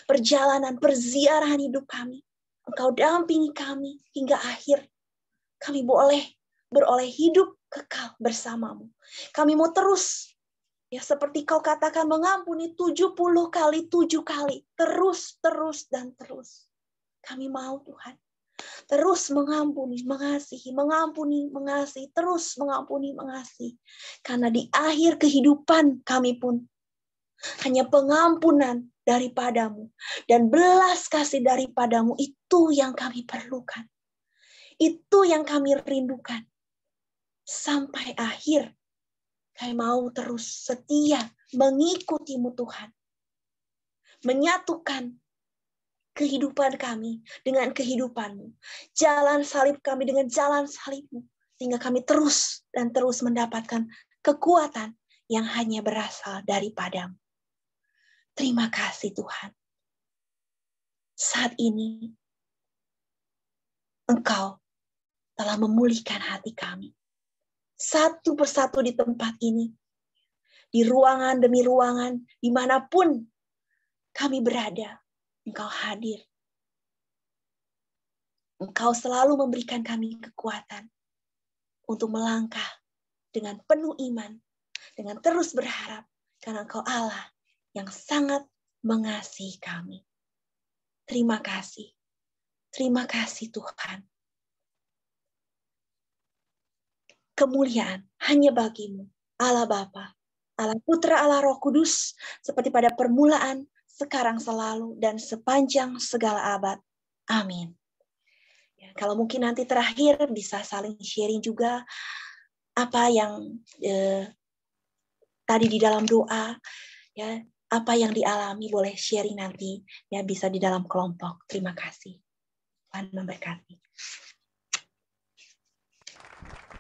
Perjalanan, perziarahan hidup kami. Engkau dampingi kami hingga akhir. Kami boleh beroleh hidup kekal bersama-Mu. Kami mau terus, ya seperti Kau katakan, mengampuni 70 kali 7 kali. Terus, dan terus. Kami mau Tuhan. Terus mengampuni, mengasihi, mengampuni, mengasihi. Terus mengampuni, mengasihi. Karena di akhir kehidupan kami pun hanya pengampunan daripada-Mu dan belas kasih daripada-Mu itu yang kami perlukan. Itu yang kami rindukan. Sampai akhir, kami mau terus setia mengikutimu Tuhan. Menyatukan kehidupan kami dengan kehidupanmu. Jalan salib kami dengan jalan salibmu. Sehingga kami terus dan terus mendapatkan kekuatan yang hanya berasal daripadamu. Terima kasih Tuhan. Saat ini, Engkau telah memulihkan hati kami. Satu persatu di tempat ini, di ruangan demi ruangan, dimanapun kami berada, Engkau hadir. Engkau selalu memberikan kami kekuatan untuk melangkah dengan penuh iman, dengan terus berharap, karena Engkau Allah yang sangat mengasihi kami. Terima kasih. Terima kasih Tuhan. Kemuliaan hanya bagimu, Allah Bapa, Allah Putra, Allah Roh Kudus, seperti pada permulaan, sekarang, selalu, dan sepanjang segala abad. Amin. Ya, kalau mungkin nanti terakhir bisa saling sharing juga apa yang tadi di dalam doa, ya, apa yang dialami boleh sharing nanti, ya bisa di dalam kelompok. Terima kasih. Tuhan memberkati.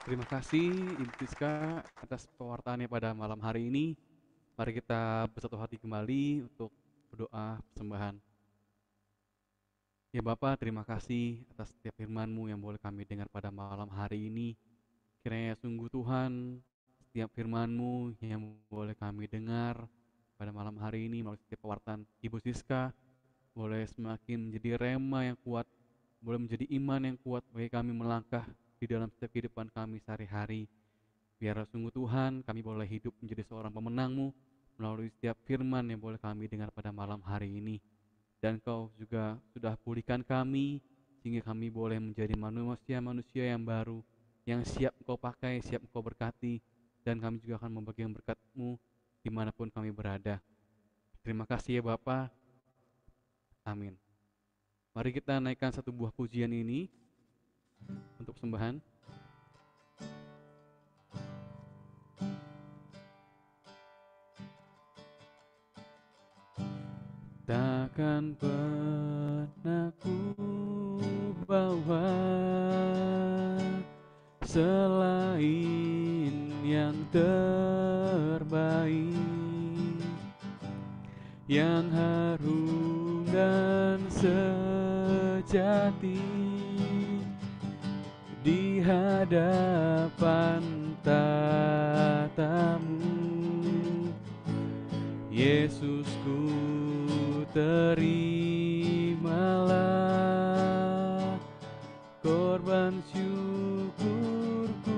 Terima kasih Ibu Siska atas pewartaannya pada malam hari ini. Mari kita bersatu hati kembali untuk berdoa persembahan. Ya Bapak, terima kasih atas setiap firman-Mu yang boleh kami dengar pada malam hari ini. Kiranya sungguh Tuhan, setiap firman-Mu yang boleh kami dengar pada malam hari ini melalui setiap pewartaan Ibu Siska, boleh semakin menjadi rema yang kuat, boleh menjadi iman yang kuat bagi kami melangkah di dalam setiap kehidupan kami sehari-hari. Biar sungguh Tuhan kami boleh hidup menjadi seorang pemenang-Mu melalui setiap firman yang boleh kami dengar pada malam hari ini. Dan Kau juga sudah pulihkan kami sehingga kami boleh menjadi manusia-manusia yang baru, yang siap Engkau pakai, siap Engkau berkati, dan kami juga akan membagikan berkat-Mu dimanapun kami berada. Terima kasih ya Bapa. Amin. Mari kita naikkan satu buah pujian ini untuk sembahan. Takkan pernah ku bawa selain yang terbaik, yang harum dan sejati di hadapan tatamu. Yesusku, terimalah korban syukurku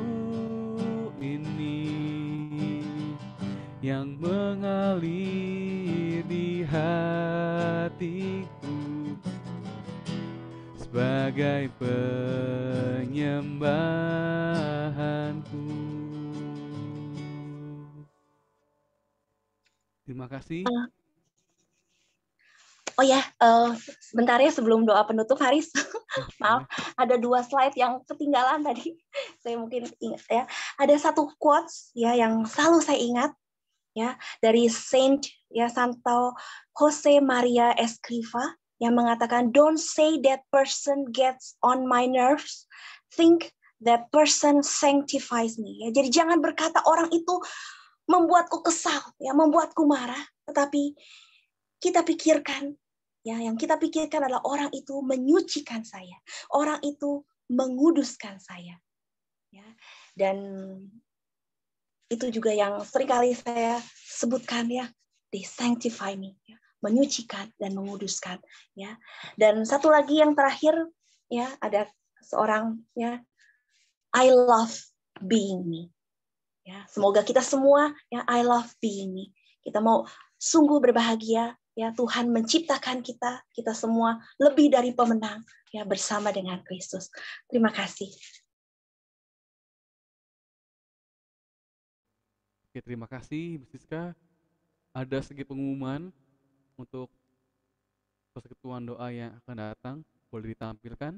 ini yang mengalir di hatiku sebagai penyembahanku. Terima kasih. Oh ya, sebentar ya sebelum doa penutup Haris. Maaf, ada 2 slide yang ketinggalan tadi. Saya mungkin ingat ya. Ada satu quotes ya yang selalu saya ingat ya dari Saint ya Santo Jose Maria Escriva yang mengatakan, "Don't say that person gets on my nerves, think that person sanctifies me." Ya, jadi jangan berkata orang itu membuatku kesal, ya, membuatku marah, tetapi kita pikirkan, ya, yang kita pikirkan adalah orang itu menyucikan saya, orang itu menguduskan saya, ya, dan itu juga yang seringkali saya sebutkan ya, they sanctify me, ya, menyucikan dan menguduskan, ya. Dan satu lagi yang terakhir, ya, ada seorang ya, I love being me. Ya, semoga kita semua ya I love being me. Kita mau sungguh berbahagia ya Tuhan menciptakan kita semua lebih dari pemenang ya bersama dengan Kristus. Terima kasih. Oke, terima kasih Bu Siska. Ada sedikit pengumuman untuk persekutuan doa yang akan datang, boleh ditampilkan.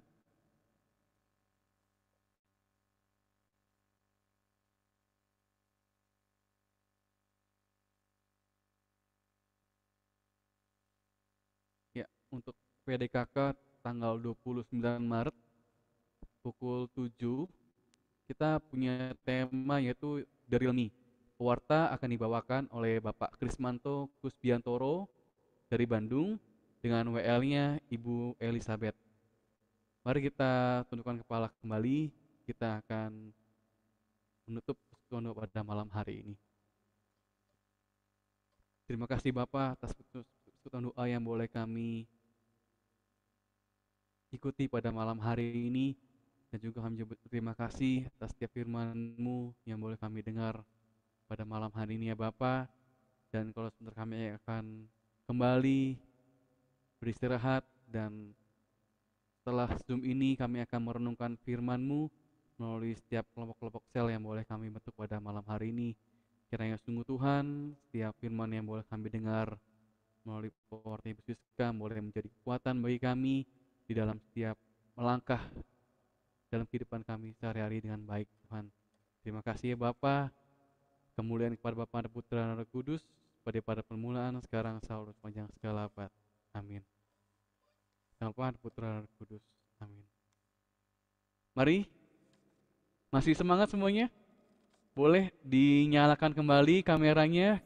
untuk PDKK tanggal 29 Maret pukul 7 kita punya tema yaitu The Real Me. Pewarta akan dibawakan oleh Bapak Krismanto Kusbiantoro dari Bandung dengan WL-nya Ibu Elizabeth. Mari kita tundukkan kepala kembali, kita akan menutup persekutuan pada malam hari ini. Terima kasih Bapak atas persekutuan doa yang boleh kami ikuti pada malam hari ini, dan juga kami berterima kasih atas setiap firman-Mu yang boleh kami dengar pada malam hari ini ya Bapak. Dan kalau sebentar kami akan kembali beristirahat, dan setelah Zoom ini kami akan merenungkan firman-Mu melalui setiap kelompok-kelompok sel yang boleh kami bentuk pada malam hari ini. Kiranya sungguh Tuhan, setiap firman yang boleh kami dengar melalui pewarta Ibu Siska boleh menjadi kekuatan bagi kami di dalam setiap melangkah dalam kehidupan kami sehari-hari dengan baik Tuhan. Terima kasih ya Bapa. Kemuliaan kepada Bapa dan Putra dan Roh Kudus, pada permulaan, sekarang, selalu, sepanjang segala abad. Amin. Bapa, Putra dan Roh Kudus. Amin. Mari, masih semangat semuanya? Boleh dinyalakan kembali kameranya.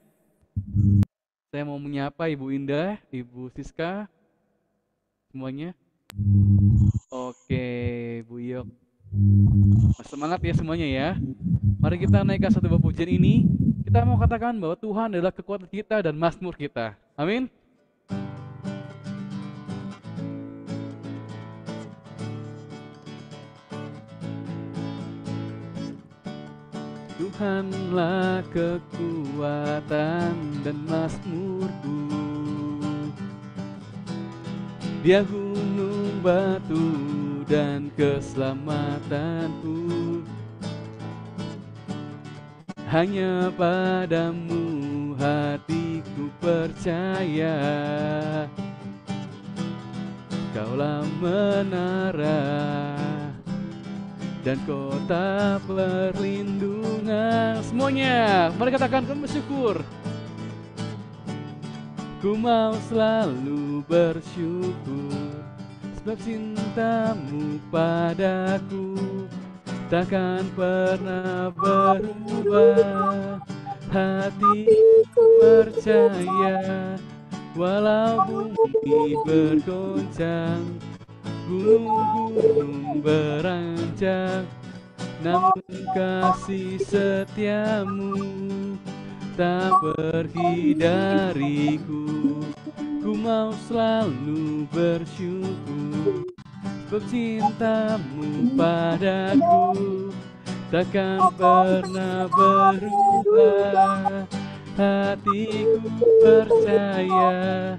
Saya mau menyapa Ibu Indah, Ibu Siska, semuanya. Oke, Bu Yok. Semangat ya semuanya ya. Mari kita naikkan satu buah pujian ini. Kita mau katakan bahwa Tuhan adalah kekuatan kita dan mazmur kita. Amin. Tuhanlah kekuatan dan mazmurku, Dia gunung batu dan keselamatanku. Hanya padamu hatiku percaya, Kaulah menara dan kota perlindungan. Semuanya, mari katakan kami bersyukur. Ku mau selalu bersyukur, sebab cintamu padaku takkan pernah berubah. Hatiku percaya, walau bumi bergoncang, gunung-gunung beranjak, namun kasih setiamu tak pergi dariku. Ku mau selalu bersyukur, sebab cintamu padaku takkan pernah berubah. Hatiku percaya,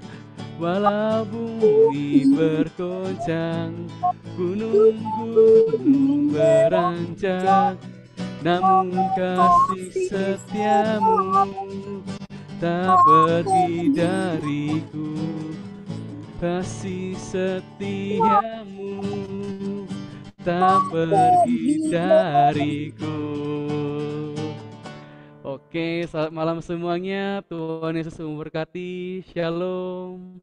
walau bumi bergoncang, gunung-gunung beranjak, namun kasih setiamu tak pergi dariku. Kasih setiamu tak pergi dariku. Oke, selamat malam semuanya. Tuhan Yesus memberkati. Shalom.